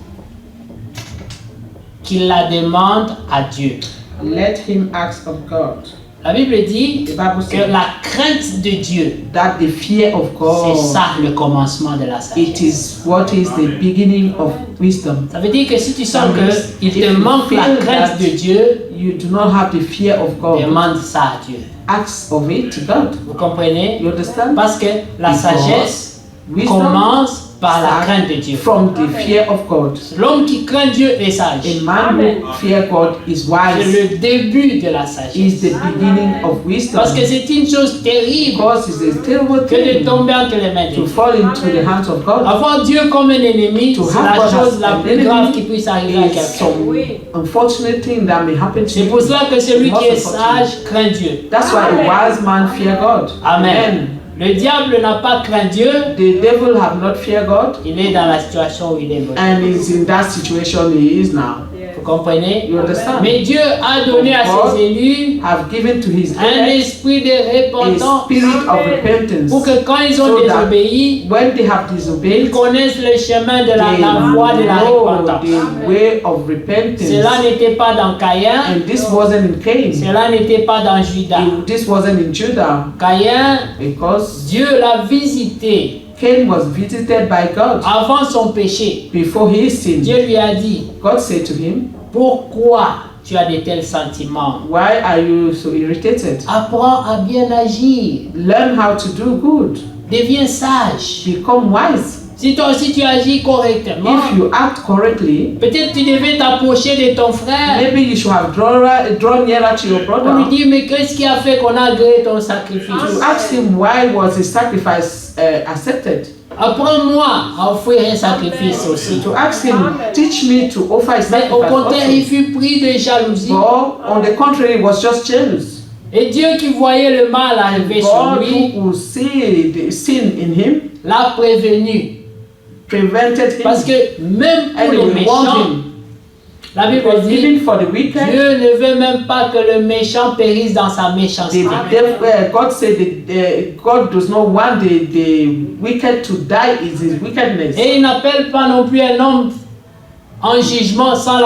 qu'il la demande à Dieu. let him ask of God. La Bible dit The Bible que says la crainte de Dieu, that the fear of c'est God, ça le commencement de la it sagesse. is what is the beginning of wisdom. Ça veut dire que si tu sens That means qu'il te if you manque la feel crainte that de Dieu, you do not have the fear of God, demande ça à Dieu. ask of it to God. Vous comprenez? You understand? Parce que la Because sagesse wisdom commence par la starts crainte de Dieu. from the fear of God. L'homme qui craint Dieu est sage. A man who fear God is C'est wise. le début de la Is sagesse. the beginning of wisdom. Parce que c'est une chose terrible Because it's a terrible que de thing tomber entre les mains de to Dieu. fall into the hands of God. Avoir Dieu comme un ennemi, To c'est have la God chose as la an plus enemy grave qui puisse arriver à is quelqu'un. some unfortunate thing that may happen to C'est you. pour cela que celui qui est Most unfortunate. sage craint Dieu. That's why a wise man fear God. Amen. Le diable n'a pas craint Dieu, The devil have not fear God, il est dans la situation où il est bon. and is in that situation he is now. Vous comprenez? You understand? Mais Dieu a donné à God ses élus have given to his un elect esprit de a repentance spirit of repentance. pour que quand ils ont So that désobéi, when they have ils disobeyed, connaissent le chemin de they la voie de la know repentance. the way of repentance. Cela n'était pas dans Caïn, And this wasn't in Cain. cela n'était pas dans Judas. This wasn't in Judah, Caïn, because Dieu l'a visité Cain was visited by God avant son péché. before he sinned. Dieu lui a dit, God said to him, pourquoi tu as de tels sentiments? "Why are you so irritated? Apprends à bien agir. Learn how to do good. Deviens sage. Become wise. Si toi aussi tu agis correctement, If you act correctly, peut-être tu devais t'approcher de ton frère maybe you should have drawn nearer to your pour lui brother dire, mais qu'est-ce qui a fait qu'on a agréé ton to sacrifice? ask him why was his sacrifice accepted. Apprends-moi à offrir un sacrifice aussi. To ask him, teach me to offer a Mais au sacrifice contraire, il also. fut pris de jalousie. But on the contrary, he was just jealous. Et Dieu qui voyait le mal arriver sur God lui, who could see the sin in him l'a prévenu. prevented him, Parce que même pour and les he warned méchants, him. la Bible Because dit, even for the wicked, Dieu ne veut même pas que le méchant périsse dans sa méchanceté. God said that God does not want the wicked to die in his wickedness. Et il n'appelle pas non plus un homme en jugement sans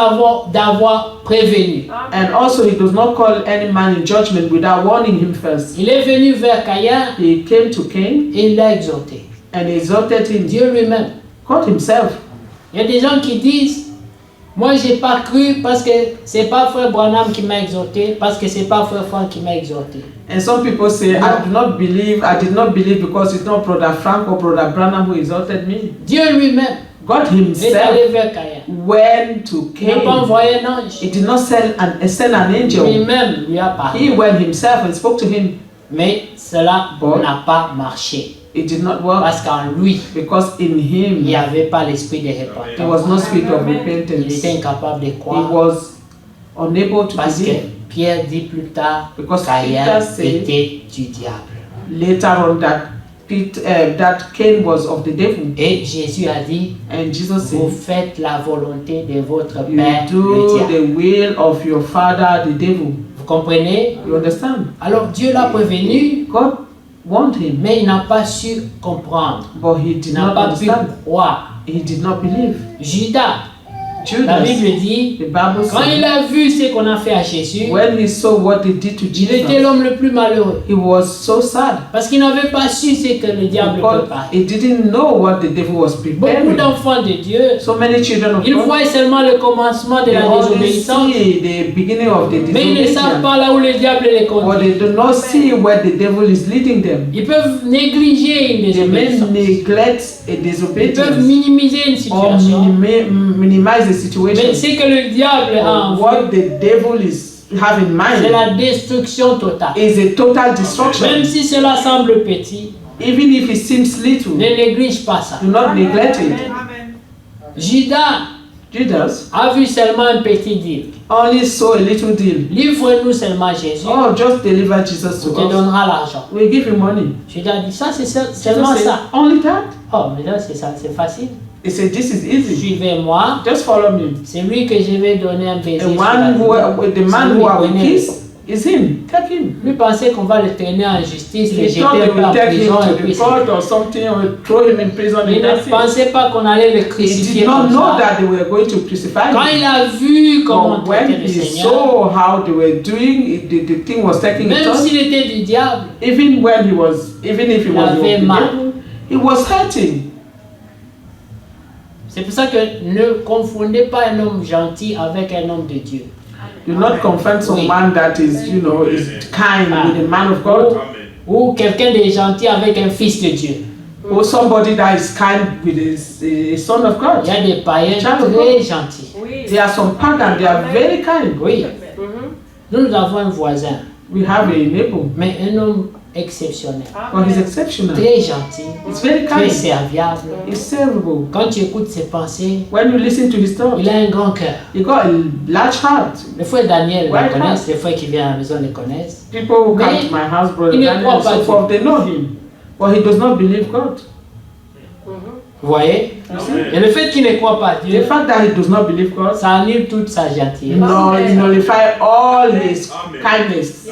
d'avoir prévenu. And also he does not call any man in judgment without warning him first. Il est venu vers Caïn He came to Cain et il l'a exhorté. and exhorted him. Dieu lui-même. God himself. Il y a des gens qui disent, moi j'ai pas cru parce que c'est pas frère Branham qui m'a exhorté, parce que c'est pas frère Frank qui m'a exhorté. And some people say, I did not believe because it's not Brother Frank or Brother Branham who exhorted me. Dieu lui-même God est himself allé vers Caïn. went to Il n'a pas Cain. envoyé un ange. He did not send an angel. Lui-même lui a parlé. He went himself and spoke to him. Mais cela Bon. n'a pas marché. It did not work Parce qu'en lui, because in il n'y him avait pas l'esprit de there repentance. was no spirit of Il repentance. était incapable de He croire. was unable to Parce que believe. Pierre dit plus tard, Because Caïn Peter said était du diable. later on that Cain was of the devil. Et Jésus a dit, And Jesus vous said, faites la volonté de votre you Père, le do diable. the will of your father, the devil. Vous comprenez? You understand? Alors Dieu l'a prévenu, God warned him, mais il n'a pas su comprendre. but he Il did n'a not pas pu understand. croire. He did not believe. Judas, la Judas, Bible dit, the Bible quand il says, a vu ce qu'on a fait à Jésus, when he saw what they did to il était Jesus, l'homme le plus malheureux. he was so sad Parce qu'il n'avait pas su ce que le diable because préparait. he didn't know what the devil was Beaucoup preparing. d'enfants de Dieu, So many children of ils God, voient seulement le commencement de they la only désobéissance, see the beginning of the mais ils ne savent disobedience, pas là où le diable les but conduit. they do not see where the devil is leading them. Ils peuvent négliger une They may désobéissance. neglect a Ils peuvent disobedience minimiser une or situation. minimize the Mais situation. ce que le diable a en vue, What the devil is have in c'est mind la destruction totale. is a total destruction. Même si cela semble petit, Even if it seems little, ne néglige pas ça. do not neglect it. Judas Judas a vu seulement un petit deal. only saw a little deal. Livre-nous seulement Jésus, Oh, just deliver Jesus on to te us. donnera l'argent. We give you money. Judas a dit, ça c'est Jesus seulement said, ça. only that? Oh, mais là c'est ça, c'est facile. He said, this is easy. Suivez-moi. Just follow me. C'est lui que je vais donner un baiser. The sur la one joue. the man C'est who lui I will connaît. kiss is him. Take him. Lui pensait qu'on va le traîner en justice, le He jeter thought un they peu en will take him prison et to puis the c'est court or something or throw him in prison il and ne that's it. pensait pas qu'on allait le He crucifier did not comme know ça. that they were going to crucify Quand him. il a vu comment But when traiter le he Seigneur, saw how they were doing, the thing was taking it même on. s'il était du diable, Even if he Il was avait the mal. devil, he was hurting. c'est pour ça que ne confondez pas un homme gentil avec un homme de Dieu. Do not confront Oui. someone that is, is kind with a man of God, Ou quelqu'un de gentil avec un fils de Dieu. or somebody that is kind with a son of God. Il y a des païens Child of très gentils. There are some pagans, they are very kind. Oui. Nous avons un voisin, We have a neighbor, mais un homme exceptionnel. but he's exceptional. Très gentil, He's very très kind. serviable. He's servable. Quand tu écoutes ses pensées, When you listen to his thoughts, il a un grand cœur. he got a large heart. Les frères Daniel Ouais, le connaissent, les frères qui viennent à la maison le connaissent. People who come Mais to my house, brother il ne Daniel croit and pas so Dieu. forth, they know him. But he does not believe God. Vous voyez? You see? Et le fait qu'il ne croit pas The Dieu, fact that he does not believe God, ça annule toute sa gentillesse. nullify all his kindness.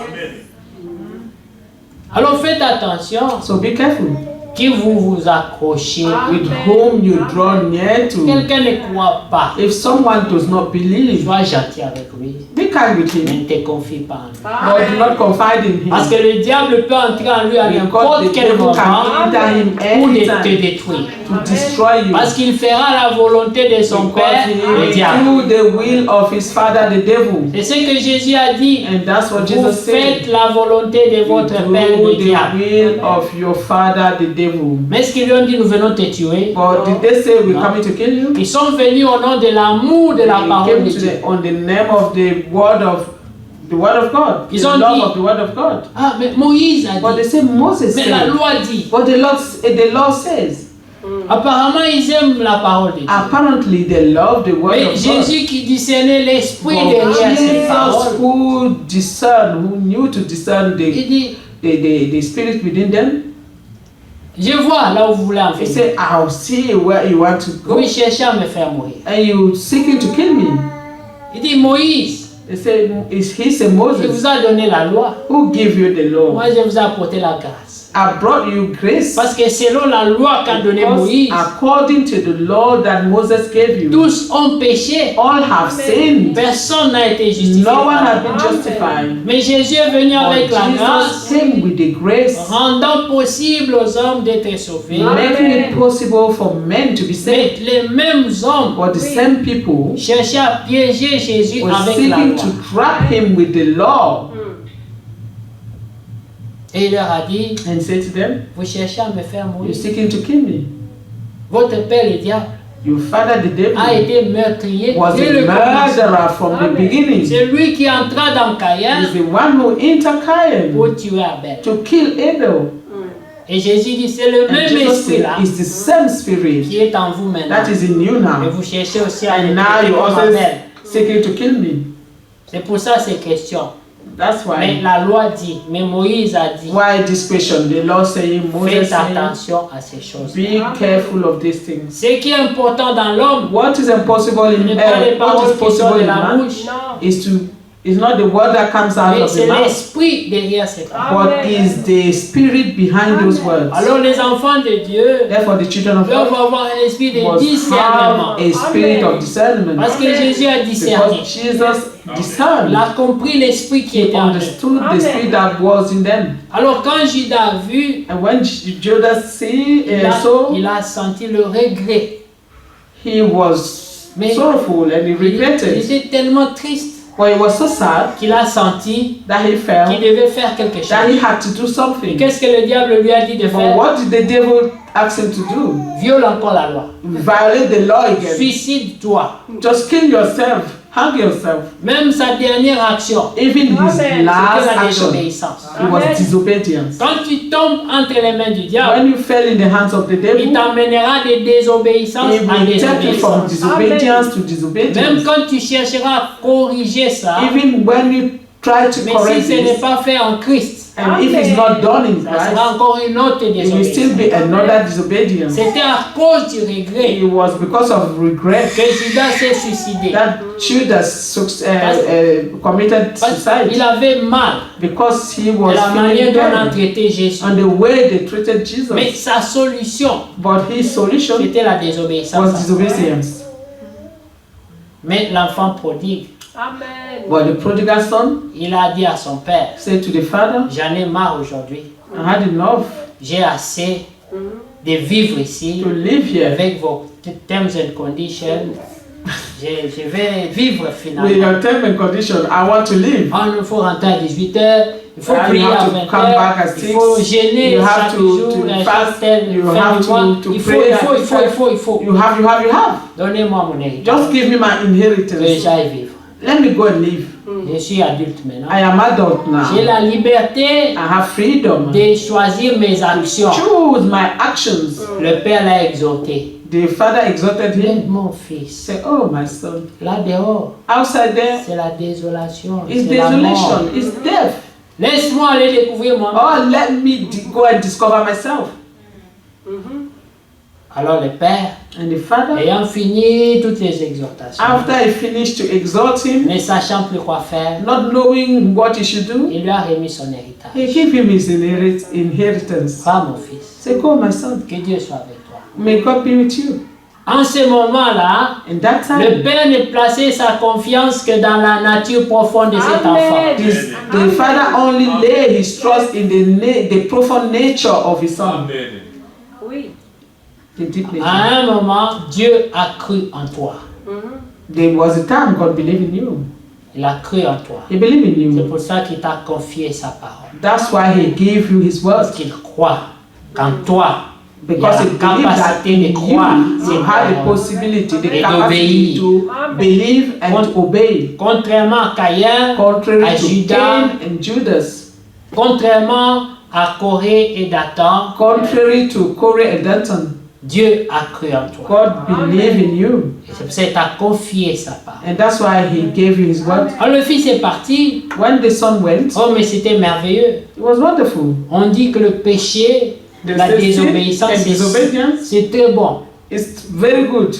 Alors faites attention So be careful qui vous accrochez. with whom you draw near to. Quelqu'un ne croit pas. If someone does not believe, Sois gentil avec lui. be kind with Mais him, ne te confie pas en lui. but do not confide in Parce him. que le diable peut entrer en lui à Because n'importe the quel devil moment can enter him pour te anytime détruire. to destroy you. Parce qu'il fera la volonté de son Because père, he le will diable. do the will of his father, the devil. C'est ce que Jésus a dit. And that's what Vous Jesus faites said. la volonté de votre You père, do le the diable. will of your father, the devil. Mais est-ce qu'ils lui ont dit nous venons te tuer? But did they say we're No. coming to kill you? Ils sont venus au nom de l'amour de la They parole came de to Dieu. on the name of the word of God. Ils The ont love dit- of the word of God. Ah, mais Moïse a But they dit. say Moses Mais la said. loi dit. But the Lord says. Apparemment, ils aiment la parole de Dieu. Apparently they love the word Mais of God. Jésus qui discernait l'esprit But derrière ces Jesus paroles, who knew to discern il dit, the spirit within them, je vois là où vous voulez en he venir. said, I'll see where you want to go. Vous cherchez à me faire mourir. And you seeking to kill me. Il dit, Moïse, He said, he said, il Moses, vous a donné la loi. who give you the law? Moi, je vous ai apporté la grâce. I brought you grace. Parce que selon la loi qu'a donnée Because Moïse, according to the law that Moses gave you, tous ont péché. all have sinned. Personne n'a été justifié. No one par has la loi. been justified. Mais Jésus est venu But avec la Jesus grâce, came with the grace, rendant possible aux hommes d'être sauvés. making it possible for men to be Mais saved. les mêmes hommes But the same people cherchaient à piéger Jésus were avec la seeking loi. to trap him with the law. Et il leur a dit, And said to them, vous cherchez à me faire you're mourir. seeking to kill me. Votre père, le diable, Your father, the devil, a été meurtrier was dès a le commencement. murderer from the beginning. C'est lui qui entra dans Caïn He's the one who entered Cain pour tuer Abel. to kill Abel. Et Jésus dit, c'est le And même Jesus esprit said, là it's the same spirit qui est en vous maintenant. that is in you Et now. vous cherchez aussi à And me now tuer you comme also Abel. seeking to kill me. C'est pour ça ces questions. That's Mais why. la loi dit, mais Moïse a dit, Why this question? The Lord saying, Moses faites saying, attention à ces choses. be careful of these things. Ce qui est important dans l'homme, What is impossible in ce n'est pas les what paroles is qui sortent possible de in la man bouche, is not the word that comes out mais of the c'est mouth, l'esprit derrière ces paroles. but is the spirit behind those words. Alors les enfants de Dieu Therefore, the children of doivent God avoir un esprit de must discernement. have a spirit of discernment. Parce que Jésus a discerné. Because Jesus Il discerned. a compris l'esprit qui He était en eux. understood the spirit that was in them. Alors quand Judas a vu, And when Judas saw, il a senti le regret. he was Mais sorrowful and he Il regretted. était tellement triste But he was so sad qu'il a senti that he qu'il felt devait faire quelque that he chose. had to do Et something. qu'est-ce que le diable lui a dit de But faire? what did the devil ask him to do? Viole encore la loi. Violate the law again. Suicide-toi. Just kill yourself. Hang yourself. Même sa dernière action, Even his Amen. last c'était la action, désobéissance. it was Amen. disobedience. Quand tu tombes entre les mains du diable, When you fell in the hands of the il devil, t'emmènera de désobéissance he en will take you from désobéissance. disobedience to Même disobedience. quand tu chercheras à corriger ça, Even when you try to mais correct si ce n'est this, pas fait en Christ, and if it's not done in ça sera Christ, encore une autre it will still be désobéissance. another disobedience. C'était à cause du regret It was because of regret que Judas s'est suicidé. that Judas committed Parce suicide, qu'il avait mal because he de was la manière feeling dont on a pain traité Jésus. and the way they treated Jesus. Mais sa solution, But his solution c'était la was désobéissance. disobedience. Mais l'enfant prodigue, Amen. But the prodigal son il a dit à son père, said to the father, j'en ai marre aujourd'hui. I had enough J'ai assez de vivre ici to live here avec vos terms and conditions. Je vais vivre with finalement. your term and condition. I want to live. Il faut rentrer à 18h, il faut You prier have à to come back 20h, at il faut 6. jeûner You have chaque to jour, fast. chaque tel, You fin have du mois. to Il faut, pray. il faut. You have. Donnez-moi mon héritage, Just give me my que inheritance. j'aille vivre. Let me go and live. Je suis adulte maintenant. I am adult J'ai now. la liberté I have freedom. de choisir mes actions. Choose my actions. Le père l'a exhorté. The father exhorted him. Aide mon fils. Say, oh my son. Là dehors, Outside there c'est la désolation. is C'est la mort. desolation. It's death. Laisse-moi aller découvrir moi. Oh, let me go and discover myself. Alors le père, And the father, ayant fini toutes les exhortations, after he finished to exhort him, ne sachant plus quoi faire, not knowing what he should do, il lui a remis son he héritage. gave him his inheritance. Va mon fils, Say, go, my son. que Dieu soit avec toi. May God be with you. En ce moment-là, In that le time, père ne plaçait sa confiance que dans la nature profonde de cet Amen. enfant. the father only lay his trust in the profound nature of his son. Oui. The deep nature. À un moment, Dieu a cru en toi. There was a time God believed in you. Il a cru en toi. He believed in C'est you. pour ça qu'il t'a confié sa parole. That's why he gave you his word. Parce qu'il croit qu'en toi, Because he il y a la believed that capacité in de croire you, you had the possibility, the Et capacity d'obéir. to believe and to obey. Contrairement à Caïn, Contrary à to Judas, Cain and Judas. contrairement à Corée et Dathan, Contrary to Corey and Danton. Dieu a cru en toi. God believed in you. Et c'est pour ça qu'il t'a confié sa parole. And that's why he gave you his word. Alors le fils est parti. When the son went, Oh, mais c'était merveilleux. it was wonderful. On dit que le péché, The la sin désobéissance, and disobedience c'est très bon. is very good.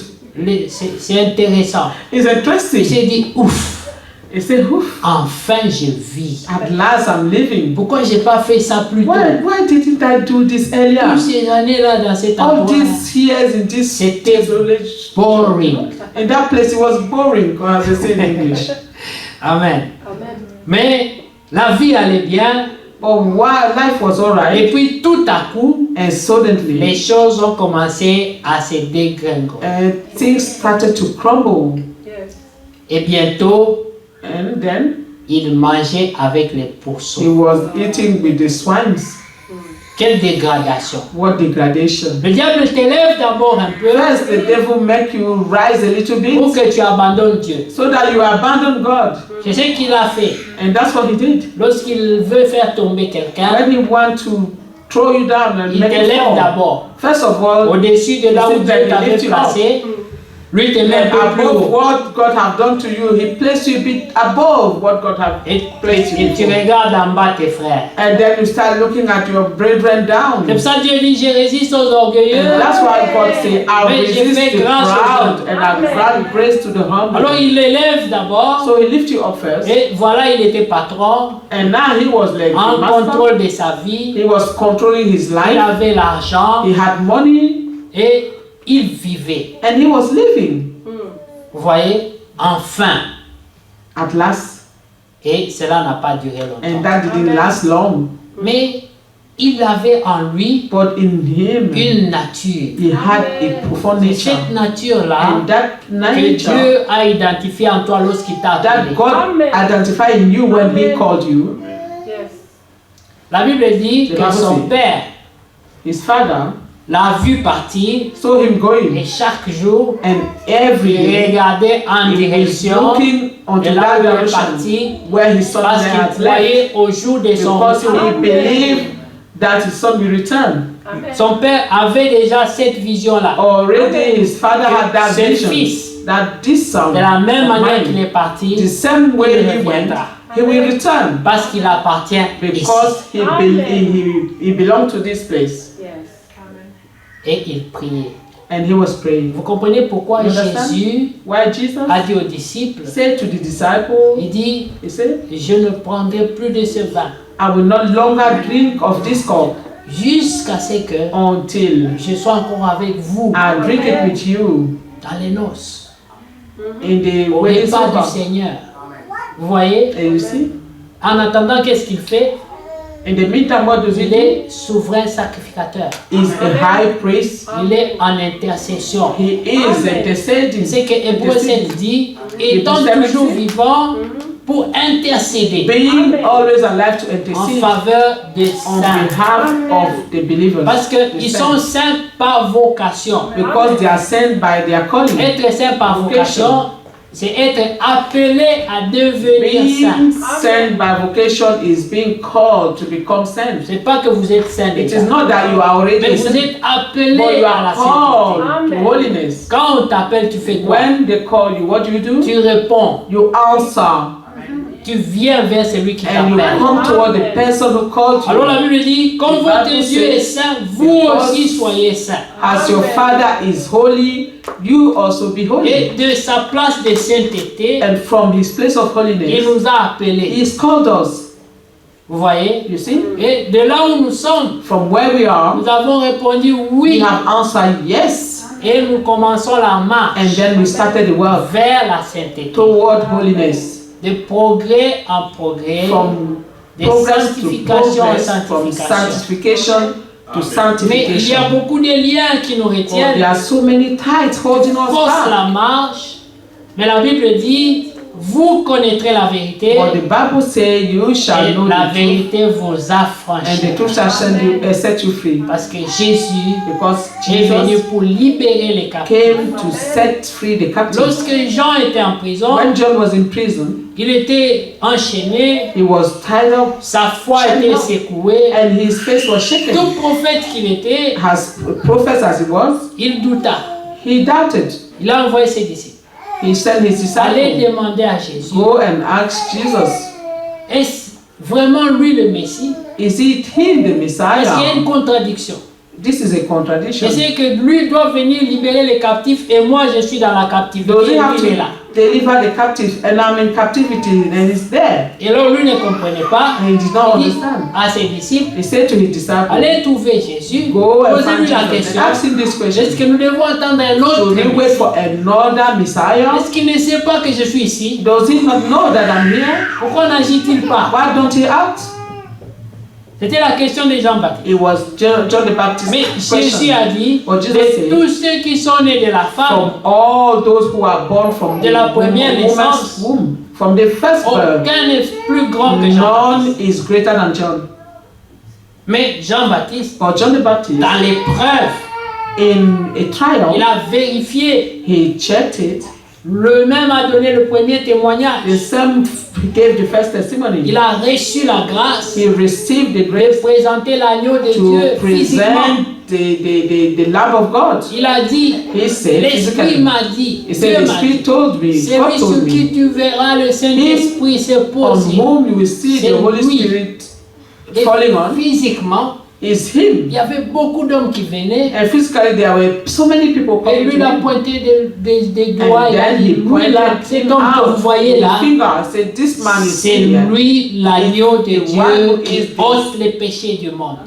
C'est intéressant. It's Il interesting. s'est dit, ouf, He said, oof, enfin je vis. at last I'm living. Pourquoi j'ai pas fait ça plus tôt? Why didn't I do this earlier? Toutes ces années-là dans cet All endroit, these years in this C'était desolation. boring. In that place, it was boring, as they say in English. Amen. Amen. Mais la vie allait bien. But while life was Et alright, puis tout à coup, and les suddenly, choses ont commencé à se dégringoler. things started to crumble. Yes. Et bientôt, And then il mangeait avec les he pourceaux. was eating with the swines. Quelle dégradation. What degradation. Le diable t'élève d'abord un peu First, the devil make you rise a little pour bit que tu abandonnes Dieu. so that you abandon God. C'est ce qu'il a fait. And that's what he did. Lorsqu'il veut faire tomber quelqu'un, When he want to throw you down and il make you t'élève fall, d'abord. first of all, Au-dessus de là où il Dieu t'avait lift you up. placé, lui te met un and peu plus above haut. what God have done to you, he placed you a bit above what God have Et, placed et you tu before. regardes en bas tes frères. And then you start looking at your brethren down. C'est pour ça que Dieu dit, je résiste aux orgueilleux. And that's why God say, I Mais j'ai resist fait the grâce aux proud humbles. and I grant grace to the Alors humble. il l'élève d'abord. So he lift you up first. Et voilà, il était patron, And now he was like en the master. contrôle de sa vie. He was controlling his Il life. avait l'argent He had money et il vivait. and he was living. Vous voyez, enfin. At last, Et cela n'a pas duré and longtemps. that didn't last long. Mais il avait en lui But in him, une nature. he had a profound C'est nature. cette nature-là And that que nature Dieu a identifié en toi lorsqu'il t'a that appelé. God Amen. identified in you when he Amen. called you. Yes. La Bible dit C'est que pas son possible. père His father l'a vu partir saw him et going, chaque jour, and every il day regardait en he was direction looking onto de là that où il est direction parti where his son parce had qu'il left, croyait au jour de son because retour. he believed that his son will return. Son père avait déjà cette vision-là. Already his father had that Ce vision fils, that this son, de la même of manière mine, qu'il est parti, the same way il he went, reviendra. he will return Parce qu'il appartient ici. because he belonged to this place. Et il priait. And he was praying. Vous comprenez pourquoi You understand? Jésus Why Jesus a dit aux disciples, said to the disciple, il dit, he said, je ne prendrai plus de ce vin I will not longer drink of this cup jusqu'à ce que until je sois encore avec vous I drink it with you dans les noces, in the au wedding repas du supper. Seigneur. Vous voyez? And you see, En attendant, qu'est-ce qu'il fait? in the meantime, what does he Il do? est souverain sacrificateur. He's a high priest. Il est en intercession. He is interceding. C'est que Hébreu 7 dit, étant toujours vivant pour intercéder Being always alive to en intercede faveur des on saints. behalf of the believers. Parce qu'ils sont saints par vocation. Because they are sent by their calling. Être saint par vocation, c'est être appelé à devenir Being saint. sent by vocation is being called to become sent. C'est pas que vous êtes saint It déjà, is not that you are already mais vous sent, êtes appelé but you à la are sainteté. called to holiness. Quand on t'appelle, tu fais quoi? When they call you, what do? Tu réponds. You answer Tu viens vers celui qui and you t'appelle. come toward the person who called Alors la you. Bible dit, comme The votre Bible Dieu est says, saint, vous because aussi soyez saints. As your Father is holy, you also be Et holy. de sa place de sainteté, And from his place of il holiness, nous a appelés. he's called us. Vous voyez? You see? Et de là où nous sommes, From where we are, nous avons répondu we oui. have answered yes. Et nous commençons la marche And then we started the work vers la sainteté. toward holiness. De progrès en progrès, From de progress to sanctification en progress, from sanctification. sanctification to Mais il y a sanctification. beaucoup de liens qui nous Oh, there retiennent. are so many ties holding us Force back. la marche. Mais la Bible dit, vous connaîtrez la vérité But the Bible says you shall et know la the truth, vérité vous and the affranchira. truth shall set you free. Parce que Jésus Because est venu Jesus pour libérer les captifs. came to set free the captives. Lorsque Jean était en prison, When John was in prison, il était enchaîné, he was tied up sa foi était secouée. and his face was shaken. Tout prophète qu'il était, As prophet as he was, il douta. he doubted. Il a envoyé ses disciples. He sent his Allez disciples, demander à Jésus, go and ask Jesus, est-ce vraiment lui le Messie? is it him the Parce qu'il y a Messiah? une contradiction. This is a contradiction. Je sais que lui doit venir libérer les captifs et moi je suis dans la captivité. Does he Et have lui, il est là. to deliver the captive? And I'm in captivity and he's there. Et alors lui ne comprenait pas. And he did not Il dit understand. à ses disciples, He said to his disciples, allez trouver Jésus, go and posez-lui find la Jesus question. and ask him this Est-ce question. que nous devons attendre un autre Should we wait Messie? for another Messiah? Est-ce qu'il ne sait pas que je suis ici? Does he not know that I'm here? Pourquoi n'agit-il pas? Why don't he act? C'était la question de Jean-Baptiste. It was John the Baptist's Mais Jésus question. a dit, But Jesus de said, tous ceux qui sont nés de la femme, from all those who are born from de the la première woman's naissance, womb, from the first birth, aucun n'est plus grand que Jean-Baptiste. none is greater than John. Mais Jean-Baptiste, But John the Baptist, dans l'épreuve, in a trial, il a vérifié. he checked it. Le même a donné le premier témoignage. The same gave the first testimony. Il a reçu la grâce He received the de grace présenter l'agneau de Dieu to physiquement. present the Lamb of God. Il a dit, He said l'Esprit physically. m'a dit, He Dieu said, the m'a dit, Spirit told me, celui God sur told qui me, tu verras le Saint-Esprit se on poser. whom you will see C'est the Holy lui. Spirit Et falling on, physiquement, is il him. y avait beaucoup d'hommes qui venaient. And physically there were so many people Et coming lui, to il a him. pointé des doigts. And Il a then dit, he lui pointed là, cet him homme que vous out voyez with là, the finger. I said, this man is c'est here. lui l'agneau de The Dieu one qui is the- ôte les péchés du monde.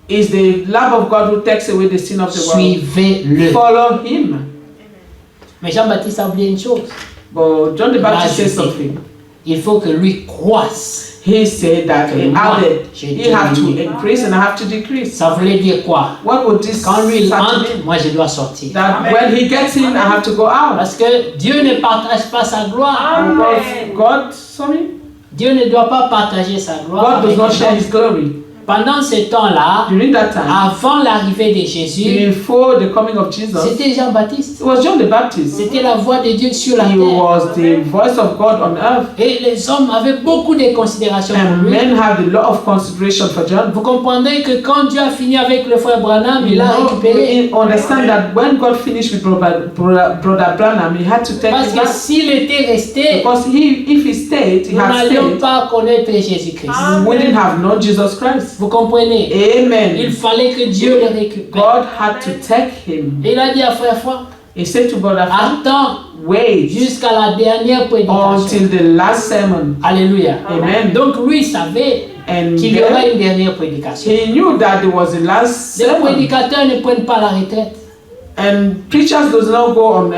Is the Lamb of God who takes away the sin of the world. Suivez-le. Follow him. Mais Jean-Baptiste a oublié une chose. But John the Baptist Là, je said sais. something. Il faut que lui croisse. He said that he Moi, added, je he have to diminue. increase and I have to decrease. Ça voulait dire quoi? What would this Quand lui il start to entre, mean? moi je dois sortir. That when he gets in, I have to go out. Parce que Dieu ne partage pas sa gloire. Because God, sorry, Dieu ne doit pas partager sa gloire God avec does not les share hommes. his glory. pendant ce temps-là, During that time, avant l'arrivée de Jésus, before the coming of Jesus, c'était Jean-Baptiste. it was John the Baptist. C'était la voix de Dieu sur la He terre. was the voice of God on earth. Et les hommes avaient beaucoup de considération pour And lui. men have a lot of consideration for John. Vous comprenez que quand Dieu a fini avec le frère Branham, il You l'a know, récupéré. we understand that when God finished with Brother Branham, he had to take Parce him que back. s'il était resté, Because if he stayed, he nous had n'allions stayed, pas connaître Jésus-Christ. we wouldn't have known Jesus Christ. Vous comprenez? Il Amen. fallait que Dieu le récupère. God had to take him. Et il a dit à frère Franck, He said to Brother Frank, attends wait jusqu'à la dernière prédication. until the last sermon. Alléluia. Amen. Donc lui savait And qu'il y then aurait une dernière prédication. he knew that there was a last Les sermon. prédicateurs ne prennent pas la retraite. And preachers does not go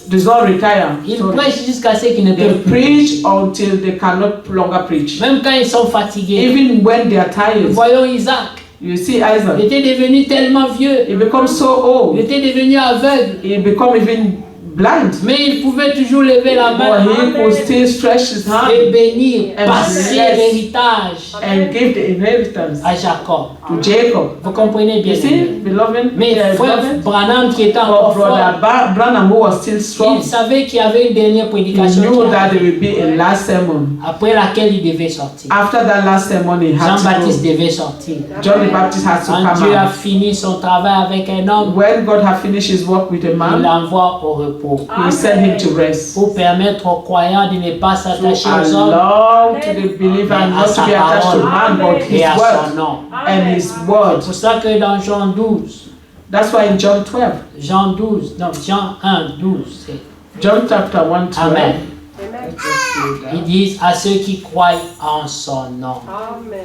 does not retire. Ils Sorry. prêchent jusqu'à ce qu'ils ne They peuvent plus. preach until they cannot longer preach. Même quand ils sont fatigués. Even when they are tired. Voyons Isaac. You see Il Isaac. était devenu tellement vieux. He becomes so Il old. était devenu aveugle. He become even blind. Mais il pouvait toujours lever la But main he could still stretch his et hand bénir, And passer bless. l'héritage and give the inheritance à Jacob. to Jacob. Vous comprenez bien. You see, beloved, Mais frère beloved, Branham qui était for encore Brother fort, Branham who was still strong, il savait qu'il y avait une dernière he prédication knew qui that arrivait, there will be a last sermon. après laquelle il devait sortir. After that last sermon, he had Jean-Baptiste to go. devait sortir. John the Baptist had to Quand come Dieu a out. fini son travail avec un homme, When God had finished his work with a il man, l'envoie au repos he sent him to rest. pour permettre aux croyants de ne pas To s'attacher aux hommes, allow to the believer mais à not to sa be attached to parole man, but his et à son word nom. and his C'est word. pour ça que dans Jean 12, That's why in John 12, Jean 12, non, Jean 1, 12, c'est John chapter 1, 12, Amen. let's just read that. Ils disent à ceux qui croient en son nom. Amen.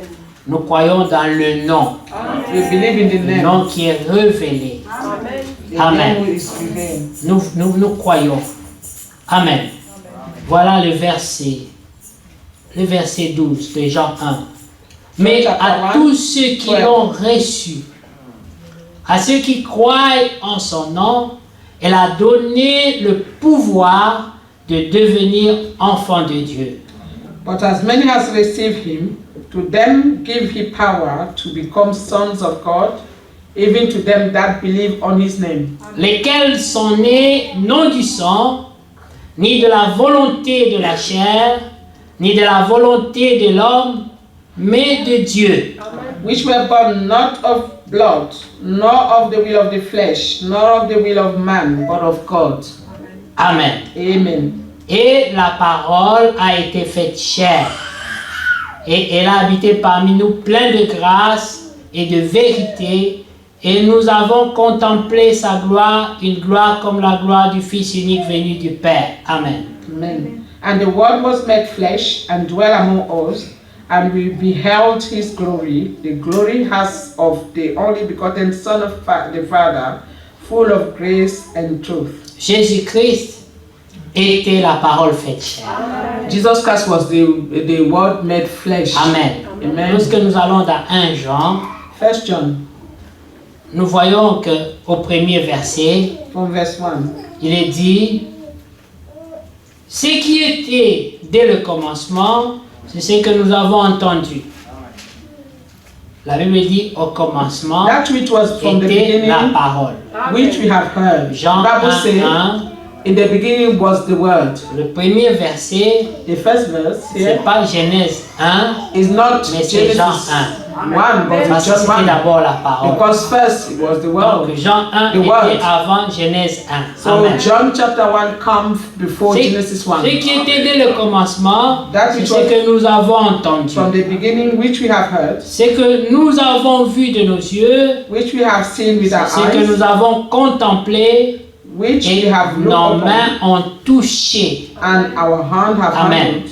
Nous croyons dans le nom, We believe in the le name. nom qui est révélé. Amen. The Amen. name is revealed. Nous croyons. Amen. Voilà le verset 12 de Jean 1. Mais à tous ceux qui l'ont reçu, à ceux qui croient en son nom, elle a donné le pouvoir de devenir enfants de Dieu. But as many as receive him, to them give he power to become sons of God, even to them that believe on his name. Lesquels sont nés non du sang, ni de la volonté de la chair, ni de la volonté de l'homme, mais de Dieu. Which were born not of blood, nor of the will of the flesh, nor of the will of man, but of God. Amen. Amen. Et la parole a été faite chair. Et elle a habité parmi nous plein de grâce et de vérité. Et nous avons contemplé sa gloire, une gloire comme la gloire du Fils unique venu du Père. Amen. Amen. And the word was made flesh and dwelt among us, and we beheld his glory, the glory as of the only begotten Son of the Father, full of grace and truth. Jésus-Christ était la parole faite chair. Jesus Christ was the word made flesh. Amen. Amen. Lorsque nous allons dans 1 Jean, 1 John, nous voyons que au premier verset, from verse 1. il est dit, ce qui était dès le commencement, c'est ce que nous avons entendu. La Bible dit au commencement That which was from the était la beginning, parole. which we have heard. Jean The Bible 1, says, 1, in the beginning was the word. le premier verset, The first verse c'est here pas Genèse 1, is not mais c'est Jean Genesis 1. 1, but Parce it's que John c'était 1. d'abord la parole. Because first it was the Donc word. Jean 1 The était word. avant Genèse 1. So Amen. John chapter 1 comes before Genesis 1. Ce qui était dès le commencement, That c'est which ce was que nous avons entendu. from the beginning, which we have heard, Ce que nous avons vu de nos yeux, which we have seen with our ce que eyes, nous avons contemplé which we et have nos looked mains upon, ont touché and our hand have Amen. handled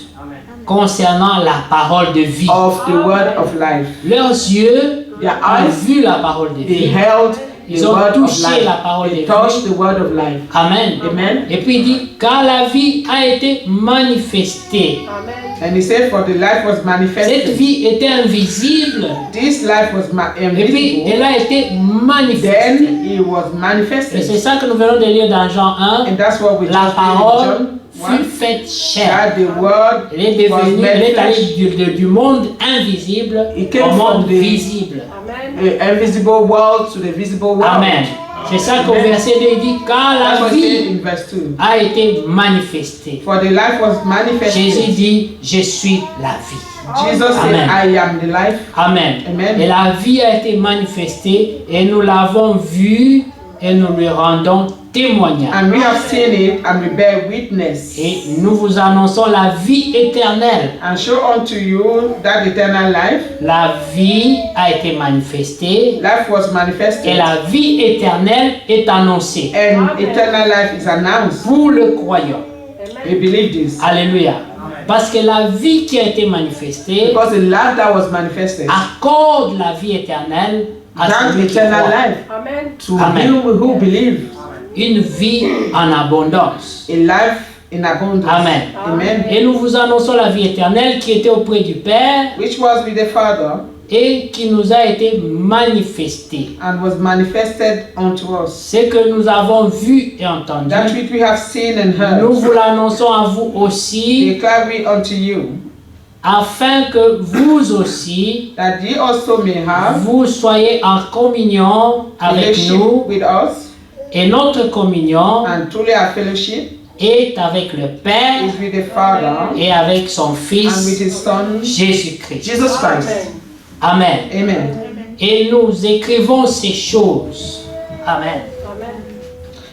concernant la parole de vie. of the word of life. Leurs yeux Their ont eyes vu la parole de vie. beheld Ils the ont word of touché la parole life. de They touched the word of life. Amen. Amen. Et puis il dit, car la vie a été manifestée. Amen. And he said, for the life was Cette manifested. vie était invisible. This life was Et puis invisible. elle a été manifestée. Then it was Et c'est manifested. ça que nous venons de lire dans Jean 1. And that's what we La just read in parole John. fut faite chair. that the word Elle est was devenue, made elle est flesh. allée du monde invisible It came au monde from the- visible. The invisible world to the visible world. Amen. C'est ça qu'au verset 2 il dit, quand That's la what it said vie in verse 2. a été manifestée. For the life was manifested. Jésus dit, je suis la vie. Jesus said, Amen. I am the life. Amen. Amen. Et la vie a été manifestée et nous l'avons vue et nous lui rendons témoignage. And we have seen it and we bear witness. Et nous vous annonçons la vie éternelle. And show unto you that eternal life. La vie a été manifestée Life was et manifested. la vie éternelle est annoncée And eternal life is announced. pour le croyant. We believe this. Alléluia. Parce que la vie qui a été manifestée Because the life that was manifested, accorde la vie éternelle à that celui qui eternal croit. life to Amen. you who believe. Une vie en abondance. A life in abundance. Amen. Amen. Et nous vous annonçons la vie éternelle qui était auprès du Père Which was with the Father et qui nous a été manifestée. and was manifested unto us. Ce que nous avons vu et entendu, That which we have seen and nous heard, vous l'annonçons à vous aussi, declare we unto you, afin que vous aussi, that ye also may have vous soyez en communion avec fellowship nous. with us, Et notre communion and truly our fellowship est avec le Père is with the Father et avec son and with Fils His Son, Jésus-Christ. Jesus Christ. Amen. Amen. Et nous écrivons ces choses. Amen.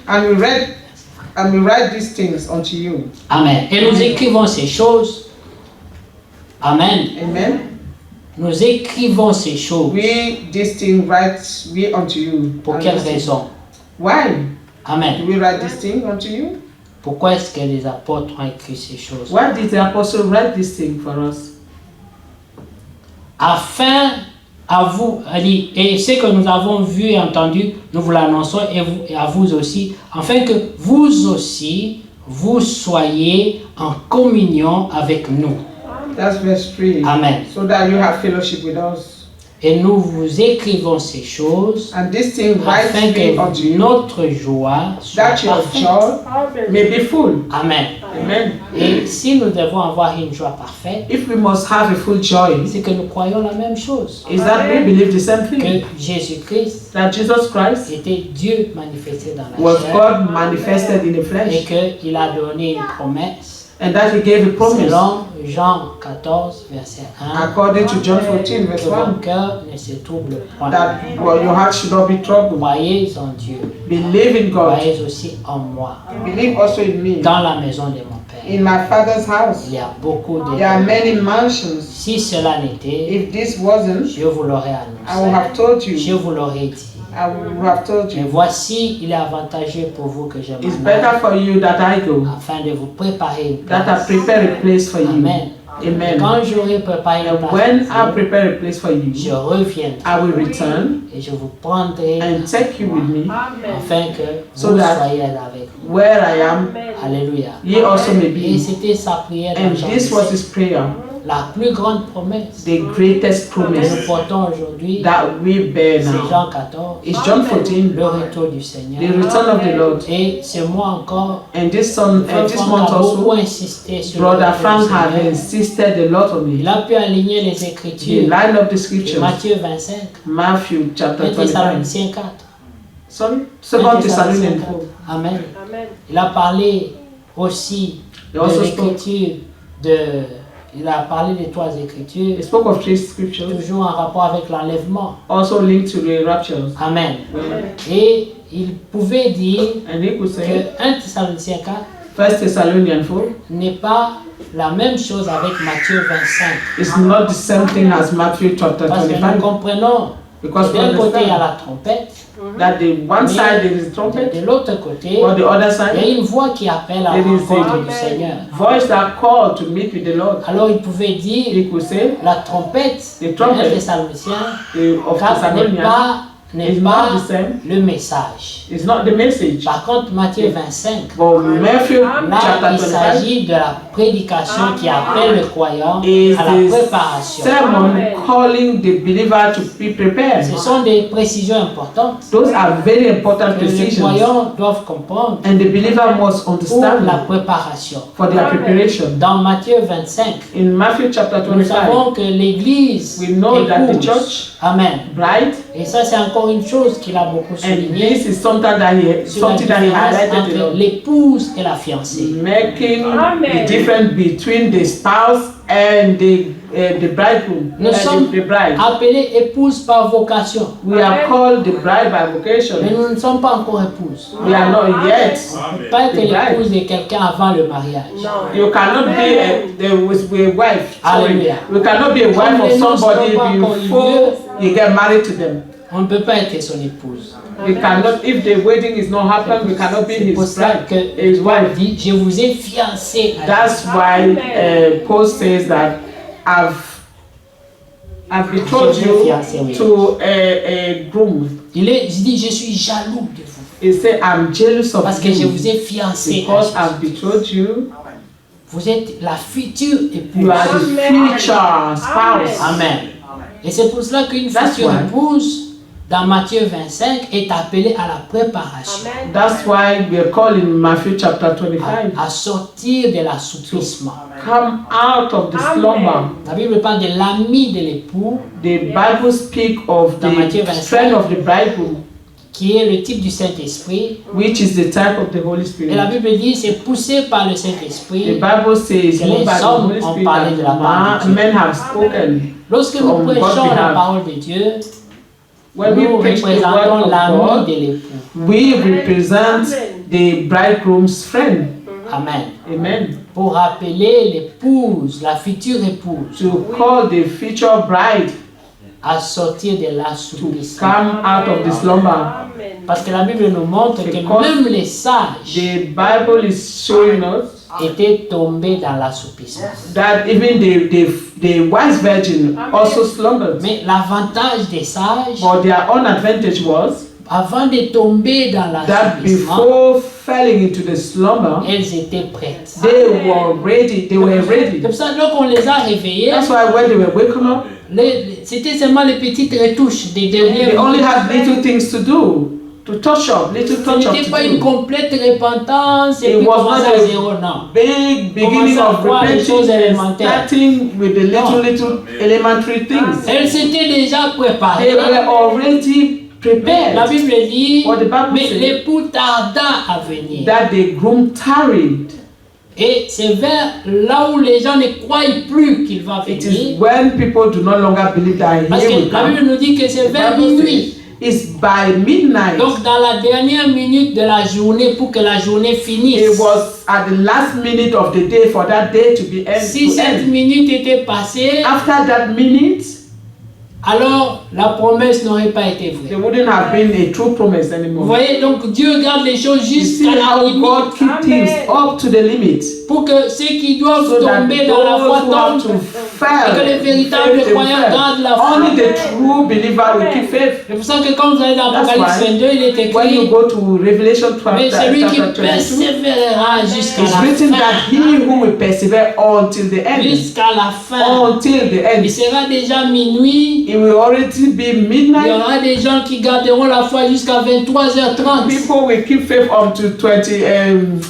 And we write these things unto you. Amen. Et nous écrivons ces choses. Amen. Amen. Nous écrivons ces choses. We this thing write we unto you. Pour And quelle this thing- raison? Why do Amen. we write this thing unto you? Pourquoi est-ce que les apôtres ont écrit ces choses? Why did the apostle write this thing for us? Afin à vous, et ce que nous avons vu et entendu, nous vous l'annonçons et à vous aussi, afin que vous aussi, vous soyez en communion avec nous. That's verse 3. Amen. So that you have fellowship with us. Et nous vous écrivons ces choses And this thing afin writes we unto que you, notre joie soit that your parfaite. joy may be full. Amen. Amen. Et si nous devons avoir une joie parfaite, If we must have a full joy, c'est que nous croyons la même chose. is that we believe the same Que thing? Jésus-Christ That Jesus Christ était Dieu manifesté dans la was chair God manifested in the et flesh, qu'il a donné une promesse and that He gave a promise selon Jean 14, verset 1. according to John 14, verse Que 1, vos cœurs ne se troublent point. that your heart should not be troubled. Croyez en Dieu. Believe in God. Croyez aussi en moi. Believe also in me. Dans la maison de mon Père, In my Father's house, il y a beaucoup de... there are many mansions. Si cela n'était, If this wasn't, je vous l'aurais I would annoncé. have told Je you. vous l'aurais dit. I would have told Mais you. voici, il est avantageux pour vous que je It's m'en better aille for you that I go, afin de vous préparer une that I place. prepare a place for you. Amen. Amen. Quand j'aurai préparé une place When I pour vous, prepare a place for je you, reviendrai I will return et je vous prendrai and take you with me, afin que So vous that soyez avec nous. where I am, Alléluia. ye also may Et be. c'était sa prière dans And Jean this was 17. his prayer, La plus grande promesse the greatest que nous promise portons aujourd'hui, that we bear c'est now. Jean 14, It's John 14, le retour du Seigneur. the return of the Lord. Et ce mois encore, And this Frère this Franck month a beaucoup also, insisté sur le Brother retour Frank du had Seigneur. insisted a lot on Il it. a pu aligner les The Écritures line of the de scriptures, Matthieu 25, Matthew chapter 1 25. Thessaloniciens 4. Sorry? 1 2 Thessaloniciens Thessalonians 4. 4. Amen. Il a parlé aussi He also de spoke. l'écriture il a parlé des trois écritures, He spoke of three scriptures, toujours en rapport avec l'enlèvement. also linked to the raptures. Amen. Et il pouvait dire And he could say, que 1 Thessaloniciens 4 1 Thessalonians 4 n'est pas la même chose avec Matthieu 25. is not the same thing as Matthew chapter Parce que nous 25. comprenons Because we d'un côté il y a understand la trompette, that the one side there is trumpet, de l'autre côté or the other il y a side une voix qui appelle à la There is a- rencontre du Seigneur. voice that called to meet with the Lord. Alors il pouvait dire He could say, la trompette The de trumpet. 1 Thessaloniciens of 4 Thessalonians n'est It's pas not the same. le message. It's not the message. Par contre, Matthieu 25, But Matthew là, chapter il 25 s'agit de la prédication qui appelle le croyant is à la the préparation. sermon calling the believer to be prepared. Ce sont des précisions importantes Those are very important que les decisions, croyants doivent comprendre and the believer must pour understand la préparation. for their preparation. Dans Matthieu 25, In Matthew chapter nous 25, savons que l'Église we know that the épouse. church Amen. bride, Et ça, c'est encore une chose qu'il a beaucoup and souligné this is something that he sur la highlighted a différence entre lot, l'épouse et la fiancée. making the difference between the spouse and the bridegroom, Nous sommes the bride. appelés épouses par vocation, We are called the bride by vocation. mais nous ne sommes pas encore épouses. We are not yet. On ne peut pas être l'épouse de quelqu'un avant le mariage. You cannot be a wife. Sorry. Hallelujah. You cannot be a wife of somebody before you get married to them. On ne peut pas être son épouse. We cannot, if the wedding is not happened, we cannot be C'est pour his ça bride, que his Paul wife. dit, je vous ai fiancé à That's why Paul says that I've betrothed you to a groom. Il dit, je suis jaloux de vous He said, I'm jealous of parce que je you vous ai fiancé à because Jésus. I've betrothed you. Vous êtes la future épouse. You are the future spouse. Amen. Et c'est pour cela qu'une That's future why. épouse, dans Matthieu 25, est appelée à la préparation, That's why we are called in Matthew chapter 25. à sortir de l'assouplissement. Come out of the slumber. La Bible parle de l'ami de l'époux, The Bible speaks of Dans Matthieu the 25. friend of the bridegroom, qui est le type du Saint-Esprit. which is the type of the Holy Et la Spirit. Bible dit, c'est poussé par le The Saint-Esprit. Bible says, Que moved les by the hommes Holy ont Spirit, parlé de la part de Dieu. men have spoken. Lorsque On nous God prêchons la behalf. parole de Dieu, When nous we preach the word représentons of l'ami God, de l'époux. we represent the bridegroom's friend. Amen. Amen. Pour rappeler l'épouse, la future épouse, To call the future bride à sortir de to l'assouplissement. come out of the slumber. Parce que la Bible nous montre que Because même les sages The Bible is showing us étaient tombés dans l'assouplissement. that even the wise virgin also slumbered. Mais l'avantage des sages, But their own advantage was avant de tomber dans that l'assouplissement, before falling into the slumber, elles étaient prêtes. they were ready. They were ready. Comme ça, donc on les a réveillées. That's why when they were waking up, C'était seulement les petites retouches des derniers. they only had little things to do, to touch up, little Ce touch up n'était pas to une do. complète repentance et It puis was commencer not à a zéro, non. Big beginning Commencer à of voir les repenting choses and élémentaires. starting with the little elementary things. Elles s'étaient déjà They préparées. were already Mais la prepared. Bible dit, What the Bible mais says, l'époux tarda à venir. that the groom tarried. Et c'est vers là où les gens ne croient plus qu'il va It is venir. when people do no longer believe that Parce he que will la come. Bible nous dit que c'est The vers Bible minuit. says it's by midnight. Donc dans la dernière minute de la journée pour que la journée It finisse. was at the last minute of the day for that day to be end. Si to cette end. minute était passée, After that minute, alors la promesse n'aurait pas été vraie. there wouldn't have been a true promise Vous anymore. voyez, donc Dieu garde les choses You see jusqu'à la how limite God keep things up to the limit, pour que ceux qui doivent so that tomber dans la foi those who have tombent to et fail, que les véritables faith, they croyants fail. gardent la foi. Only the true believer will keep faith. C'est pour ça que quand vous allez dans That's Apocalypse why 22, il est when you écrit, go to Revelation 12, mais celui qui chapter 22, persévérera jusqu'à it's la written that fin, he who will persevere until the end, jusqu'à la fin, until the end, il sera déjà minuit. it will already be Il y midnight. aura des gens qui garderont la foi jusqu'à 23h30. People will keep faith until 20,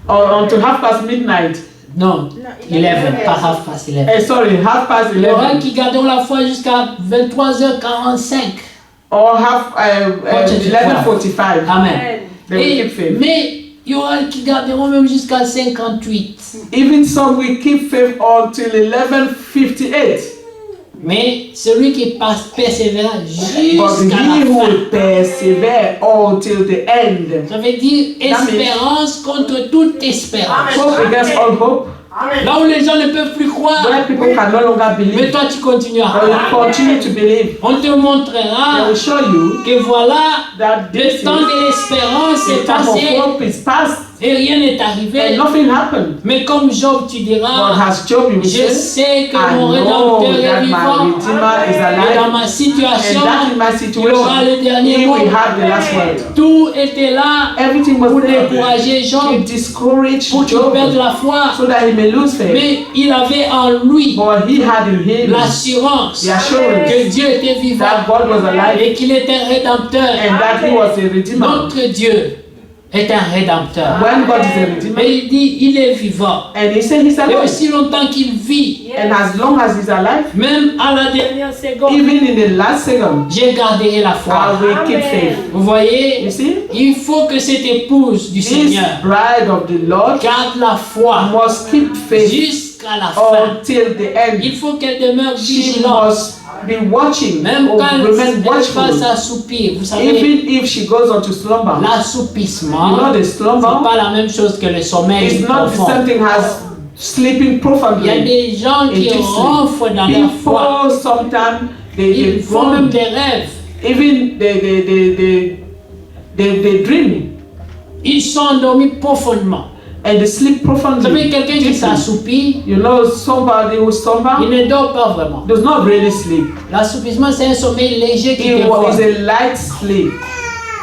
or until half past midnight. Non, 11, pas half past 11. Sorry, half past Il y aura 11, qui garderont la foi jusqu'à 23h45. or half 11:45. Amen. They will keep faith. Mais il y aura qui garderont même jusqu'à 58. Even some will keep faith until 11:58. Mais celui qui persévère But jusqu'à he la who fin. will persevere until the end. Ça veut dire espérance contre toute espérance. Hope against all hope. Là où les gens ne peuvent plus croire, Where people can no longer mais believe, toi tu continues à but you croire. continue to believe. On te They montrera will show you que voilà, that this le temps is de l'espérance the est time of passé. hope is past. Et rien n'est arrivé. and nothing happened. Mais comme Job, tu But diras, as Job je himself, sais que I mon know Rédempteur est that my vivant. Redeemer is Et dans alive, ma situation, and that in my il aura le situation, dernier he mot. will have the last word. Tout était là Everything pour was there décourager to Job, discourage pour qu'il Job perde la foi. so that he may lose faith. Mais il avait en lui But he had in him l'assurance the assurance que Dieu était vivant that God was alive et qu'il était rédempteur. and that he was a Redeemer. Notre Dieu est un rédempteur. When God is a Redeemer, Et il dit, il est vivant. and he said he's Et alive, aussi longtemps qu'il vit, and as long as he's alive, même à la dernière seconde, even in the last second, j'ai gardé la I foi. will keep faith. Vous voyez, You see, il faut que cette épouse du this Seigneur bride of the Lord garde la foi must keep faith jusqu'à la fin. until the end. Il faut qu'elle demeure She vigilante. must be watching Même or quand elle remain va watchful. s'assoupir, vous savez, Even if she goes on to slumber, l'assoupissement, you know the c'est slumber pas la même chose que le sommeil is not the profond. same thing as sleeping Il y a profoundly. des gens qui It is- ronflent dans leur foi. People sometimes they Ils font même groan, des rêves. even they dream Ils sont endormis profondément. and they sleep Vous savez, profoundly. quelqu'un qui deeply. s'assoupit, You know somebody who il slumber ne dort pas vraiment. does not really sleep. L'assoupissement, c'est un sommeil léger qui It dévore. is a light sleep.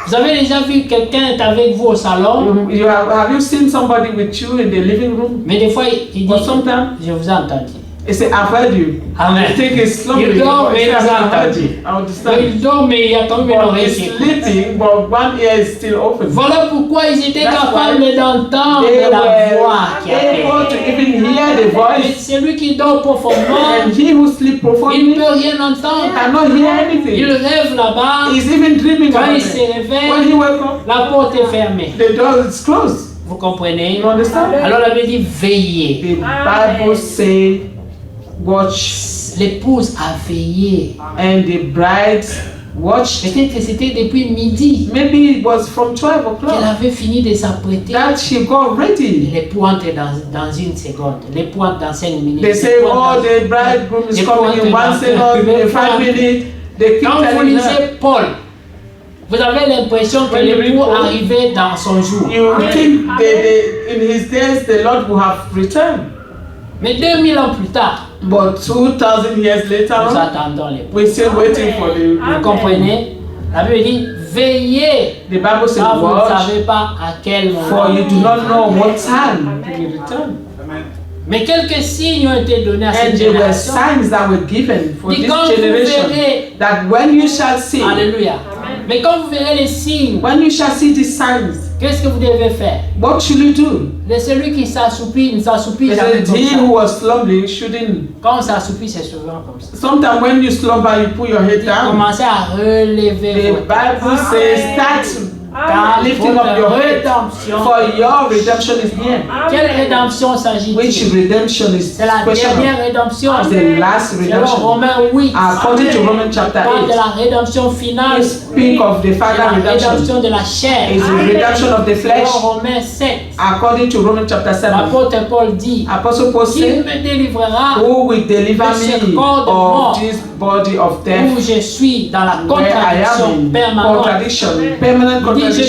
Vous avez déjà vu quelqu'un est avec vous au salon, Have you seen somebody with you in the living room? mais des fois il dit, But sometimes je vous ai entendu. they say, I've heard you. Amen. You think it's slumbering. You don't but really it's I've heard understand. you. I Mais understand. il dort, mais il y a quand même une But oreille he's qui écoute. sleeping, but one ear is still open. Voilà pourquoi ils étaient That's capables why d'entendre They la were voix qui able to appelle. even hear the Et voice. celui qui dort profondément, And he who sleeps il ne profoundly peut rien entendre. cannot hear Il anything. rêve là-bas. He's even dreaming Quand about il se it. When réveille, he wakes up, la porte est fermée. the door is closed. Vous comprenez? You understand? Alors la Bible dit veillez. The Bible say, watch, L'épouse a veillé. and the bride watched. Peut-être que c'était depuis midi Maybe it was from 12 qu'elle o'clock avait fini de s'apprêter. that she got ready. L'époux entre dans une seconde. L'époux entre dans 5 minutes. They say, L'époux oh, entre dans- the bridegroom is L'époux coming in entre 1 dans- second, in 5 minutes. They keep Quand vous telling her. lisez Paul, vous avez l'impression que When you read l'époux Paul, arrivait dans son jour. You think in his days the Lord will have returned. Mais 2000 ans plus tard, But 2,000 years nous later, attendons l'époux. we're still waiting for the. Vous comprenez? La Bible dit veillez The Bible says, car vous ne watch, savez pas à quel for moment. you do not know what time he will return. Mais quelques signes ont été donnés à cette And there were génération. signs that were given for Dit this quand vous generation verrez, that when you shall see, alléluia. Mais quand vous verrez les signes, when you shall see these signs, qu'est-ce que vous devez faire? what should you do? De celui qui s'assoupit, ne s'assoupit It jamais says, comme he ça. who was slumbering shouldn't. Quand on s'assoupit, c'est souvent comme ça. Sometimes when you slumber, you put your head down. Commencez à relever The votre Bible says, start car lifting up your votre head, rédemption. for your redemption is near. Quelle rédemption s'agit-il? Which redemption is C'est la questionable? dernière rédemption. It's the last Selon redemption. Romains 8. According to Romans chapter Parle de 8, la rédemption finale. we speak of the C'est la final redemption. rédemption de la chair. It's the redemption of the flesh. Selon Romains 7. According to Romans chapter 7, L'apôtre Paul dit, Apostle Paul qui said, me délivrera who will deliver de ce me corps de mort of this body of où death, je suis dans la where I contradiction am in permanente? contradiction, permanent Il dit, je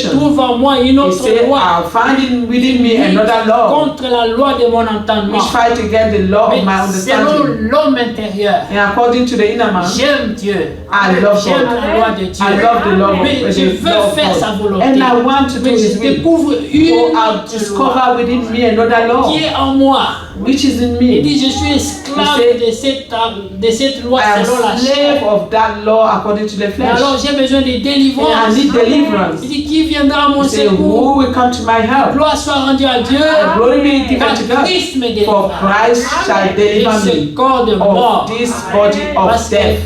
contradiction. trouve en moi une He autre said, loi I find within me another law contre la loi de mon entendement. which fight against the law of my Mais selon understanding. l'homme intérieur, And according to the inner man, j'aime Dieu. I love J'aime God. la loi de Dieu. I love the law of Mais je the veux law of faire sa God. volonté. And I want to do Mais je His will. découvre So une I autre loi discover within me another law qui est en moi. which is in Il me. dit, je suis esclave He said, de cette loi I am selon la slave chair. of that law according to the Et flesh. alors j'ai besoin de And I délivrance. need deliverance. Il dit, qui viendra à mon He said, secours? who will come to my help? Gloire soit rendue à Dieu. And glory be given Car to God. Christ me For délivrera. Christ shall Et deliver ce me corps de mort. of this body Parce of que death.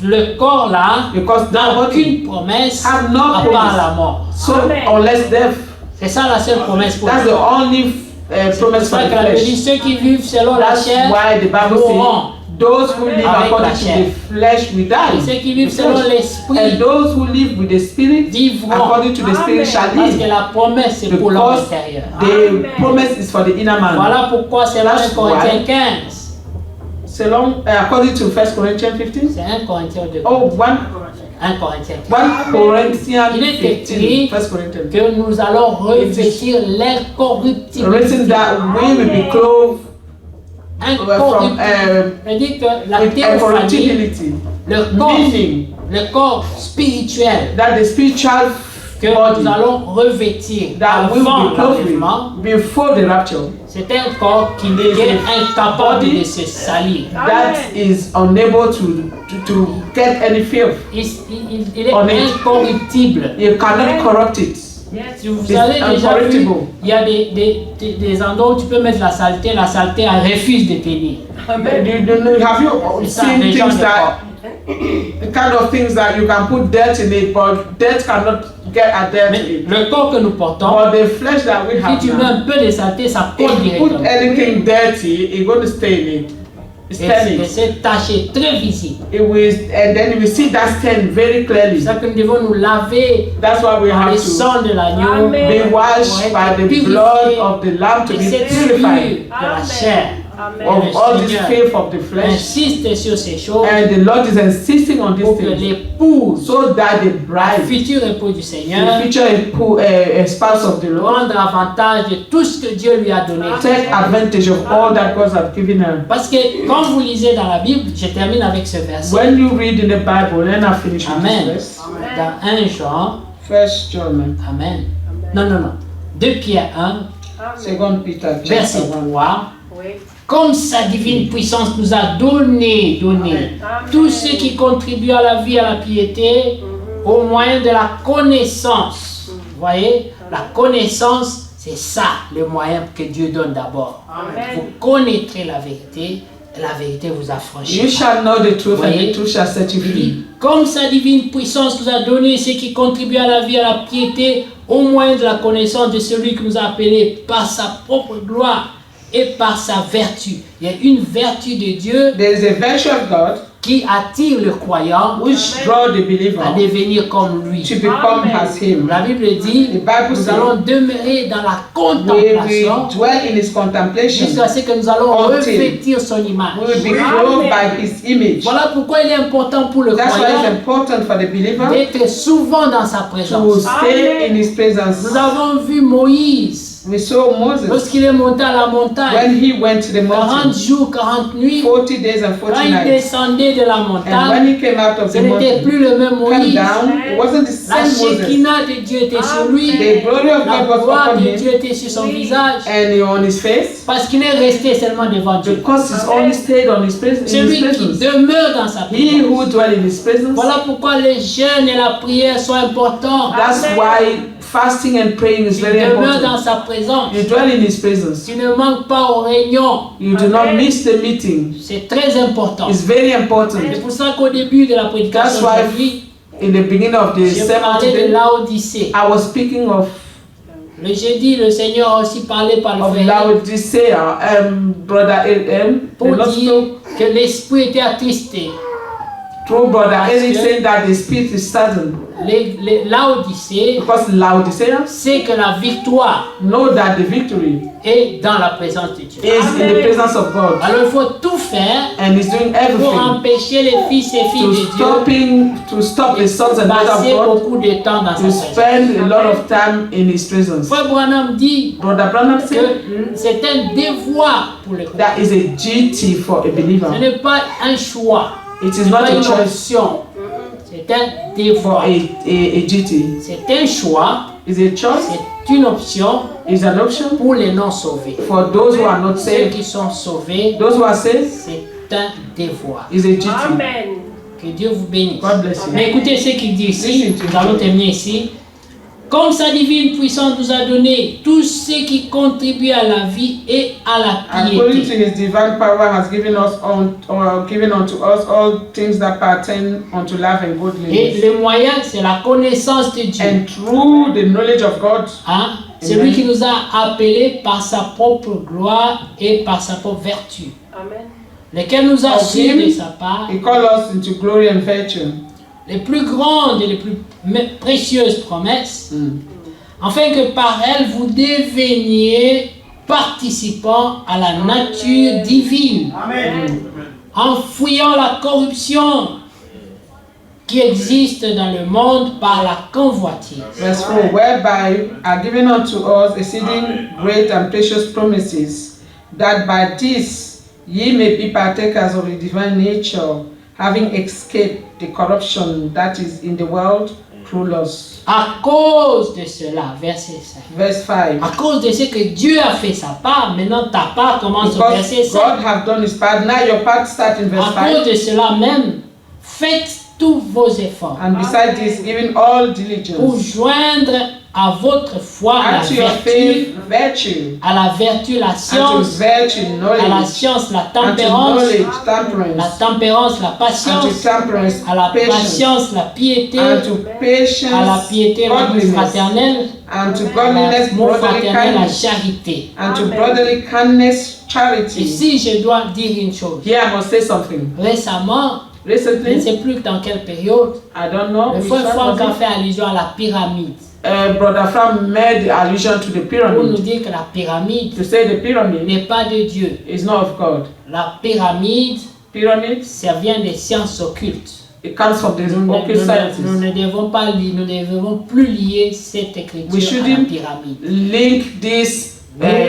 le corps là Because n'a that body aucune promesse have no à part promise. la mort. So unless death, C'est ça la seule promesse pour that's nous. the only C'est promise pour for ça the que la Bible dit, flesh. ceux qui vivent selon la That's chair why the Bible mourront. says, those who live Avec according la to chair. the flesh will Et die. ceux qui vivent The selon flesh. l'esprit And those who live with the Spirit, vivront. according to the Spirit, shall Parce que live. la promesse c'est pour l'homme Because intérieur. the promise is for the inner man. Voilà pourquoi c'est That's 1 Corinthiens 15. According to 1 Corinthians 15. C'est 1 Corinthiens 2. Oh, one. 1 Corinthiens 15. 1 Corinthians Il est 15. écrit 1 Corinthians. que nous allons revêtir l'incorruptibilité. Written that we will be clothed from C'est-à-dire que la with théophanie, incorruptibility, meaning le corps spirituel that the spiritual que body nous allons revêtir that we avant will be clothed l'enlèvement, with before the rapture, c'est un corps qui est incapable de se salir. that is unable to get any filth. Il est incorruptible. You cannot corrupt it. Si vous It's avez déjà vu, incorruptible. il y a des endroits où tu peux mettre la saleté elle refuse de tenir. Have you seen things that the kind of things that you can put dirt in it, but dirt cannot get a dirt in Mais it. le corps que nous portons, But the flesh that we si have tu mets now, un peu de saleté, ça colle if you directement. put anything dirty, it's going to stay in it. It's Et staining. c'est taché très visible. It will, and then you will see that stain very C'est clearly. ça que nous devons nous laver That's why we dans have le to sang de l'agneau. be washed by the blood of the Lamb to Et be c'est purified de la chair. of all this filth of the flesh. Insiste sur ces choses And the Lord is insisting on these pour que things l'épouse, so that the la bride, future épouse du the Seigneur, future spouse of the Lord, prendre avantage de tout ce que Dieu lui a donné. take advantage of all that God has given her. Parce que quand vous lisez dans la Bible, je termine avec ce verset, When you read in the Bible, and I finish with Amen. this verse, dans 1 Jean, 1 John, Amen. Non. 2 Pierre 1, 2 Peter verset chapter 1. 3. Comme sa divine puissance nous a donné tout ce qui contribue à la vie, à la piété, au moyen de la connaissance. Vous voyez, la connaissance, c'est ça le moyen que Dieu donne d'abord. Vous connaîtrez la vérité, et la vérité vous You affranchira. shall know the truth, and Voyez. the truth shall set you Il dit, free. comme sa divine puissance nous a donné ce qui contribue à la vie, à la piété, au moyen de la connaissance de celui qui nous a appelés par sa propre gloire et par sa vertu. Il y a une vertu de Dieu There is a virtue of God qui attire le croyant which draw the believer à devenir comme lui. to become as him. La Bible dit, The Bible nous says, allons demeurer dans la we contemplation will dwell in his contemplation. jusqu'à ce que nous allons Until revêtir son image. We will be clothed by his image. Voilà pourquoi il est important pour le That's why it's croyant important for the believer d'être souvent dans sa to présence. stay in his presence. Nous avons vu Moïse We saw Moses lorsqu'il est monté à la montagne, when he went to the 40 mountain, jours, 40 nuits, 40 days and quand 40 il nights. descendait de la And montagne, when he came out of ce the n'était mountain, plus le même come Moïse. down, it wasn't the La same Moses. Shekinah de Dieu était sur lui, The glory of la God was gloire upon de him Dieu était sur son visage, and on his face parce qu'il est resté seulement devant Dieu. because he's only stayed on his presence. Celui qui demeure dans sa He who présence. dwell in his presence. Voilà pourquoi les jeûnes et la prière sont importants. That's why fasting and praying is Tu very demeures dans important. sa présence. You dwell in his presence. Tu ne manques pas aux réunions. You do not miss the meeting. C'est très important. It's very important. C'est pour ça qu'au début de la prédication That's why d'aujourd'hui, in the beginning of the j'ai sermon parlé de today, Laodicée. I was speaking of Le jeudi, le Seigneur a aussi parlé par le frère Laodicea, brother pour the dire Lord que l'esprit était attristé. through brother Parce Eric que- saying that the spirit is saddened Laodicée because Laodicea sait que la victoire know that the victory est dans la présence de Dieu. is in the presence of God Alors il faut tout faire and he's doing pour everything empêcher les fils et filles de Dieu to stop the sons and daughters passer of God beaucoup de temps dans sa to présence. spend a lot of time in his presence. Frère Branham dit Brother Branham que said c'est un devoir pour le croyant. that is a duty for a Ce believer. n'est pas un choix, It ce is n'est not pas a une choice option, c'est un for devoir. a duty. C'est un choix, It's a choice, c'est une option it's an option pour les non sauvés. for those who are not Ceux saved. qui sont sauvés, Those who are saved c'est un devoir. is a duty. Que Dieu vous bénisse. God bless you. Mais écoutez ce qu'il dit ici, Listen to nous allons him. terminer ici. Comme sa divine puissance nous a donné tout ce qui contribue à la vie et à la According to piété. his divine power has given us given unto us all things that pertain unto life and Et godliness. le moyen, c'est la connaissance de Dieu. And through the knowledge of God, Hein? C'est lui qui nous a appelés par sa propre gloire et par sa propre vertu, lesquels nous a Of su him, de sa part he called us into glory and virtue. les plus grandes et les plus précieuses promesses, afin que par elles vous deveniez participants à la nature divine, en fuyant la corruption qui existe dans le monde par la convoitise. Verse 4, whereby are given unto us exceeding great and precious promises, that by this ye may be partakers of the divine nature, having escaped the corruption that is in the world through lust. À cause de cela, verset 5. Verse 5, À cause de ce que Dieu a fait sa part, maintenant ta part commence au verset because 5. God have done his part, now your part starts in verse À cause 5. de cela même, faites tous vos efforts And beside this, giving all pour diligence joindre à votre foi la unto your vertu, faith virtue, à la vertu la unto science, virtue à la knowledge, science la unto tempérance, knowledge la temperance, tempérance la unto patience, temperance à la patience, patience la piété, unto patience à la piété l'amour godliness, fraternel, unto à godliness l'amour brotherly fraternel la kindness, charité. unto brotherly kindness Et charity. si je dois dire une chose, Here I must say something. récemment, je ne Recently, sais plus dans quelle période, I don't know, le which frère one Franck was a it? fait allusion à la pyramide. Brother Frank made allusion to the Pour nous pyramid. dire que la pyramide To say the pyramid n'est pas de Dieu. is not of God. La pyramide, Pyramid, ça vient des sciences occultes. it comes from the Nous occult sciences. ne devons pas nous ne devons plus lier cette We écriture à la shouldn't pyramide. link this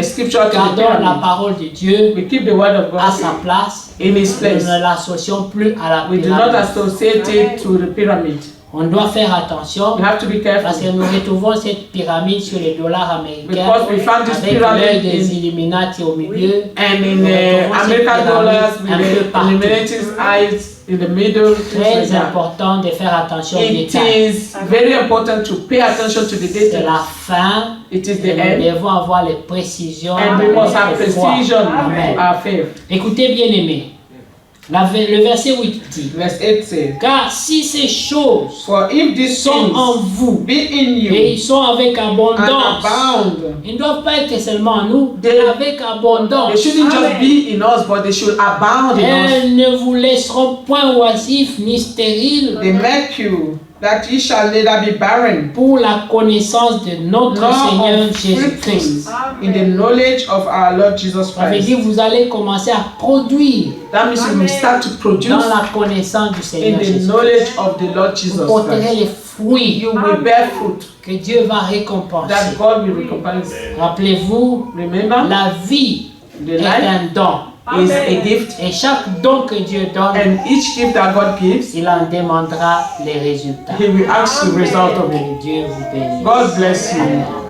scripture to the Gardons la pyramid. parole de Dieu We keep the word of à God sa place. in His Nous place. ne l'associons plus à la We do not pyramide. associate it to the pyramid. On doit faire attention We have to be parce que careful nous retrouvons cette pyramide sur les dollars américains because we found this avec l'œil pyramid des in, Illuminati au milieu. and in Nous retrouvons cette American dollars pyramide un with peu the partout. Illuminati's eyes in the middle. Things like Très that. important de faire attention aux It détails. is very important to pay attention to the C'est la details. fin. It is Et the nous end, devons avoir les précisions and dans we must have notre foi. precision Amen. in our faith. Écoutez bien aimés, le verset 8 dit, Verse 8 says, car si ces choses for if these sont en things vous be in et you ils sont avec and abondance, abound, ils ne doivent pas être seulement en nous, mais They- avec they abondance. shouldn't just be in us, but they should abound in us. Elles ne vous laisseront point oisifs ni stériles They make you that ye shall neither be barren, pour la connaissance de notre nor Seigneur of Jésus-Christ. fruitful in the knowledge of our Lord Jesus Ça veut Christ. dire que vous allez commencer à produire That means you will start to produce dans la connaissance du in Seigneur the Jésus. knowledge of the Lord Jesus Vous porterez Christ. les fruits You will bear fruit que Dieu va récompenser. that God will recompense. Rappelez-vous, Remember, la vie the est life un don. is a gift, Et chaque don que Dieu donne, and each gift that God gives, il en demandera les résultats. He will ask the result of it. Que Dieu vous bénisse. God bless you.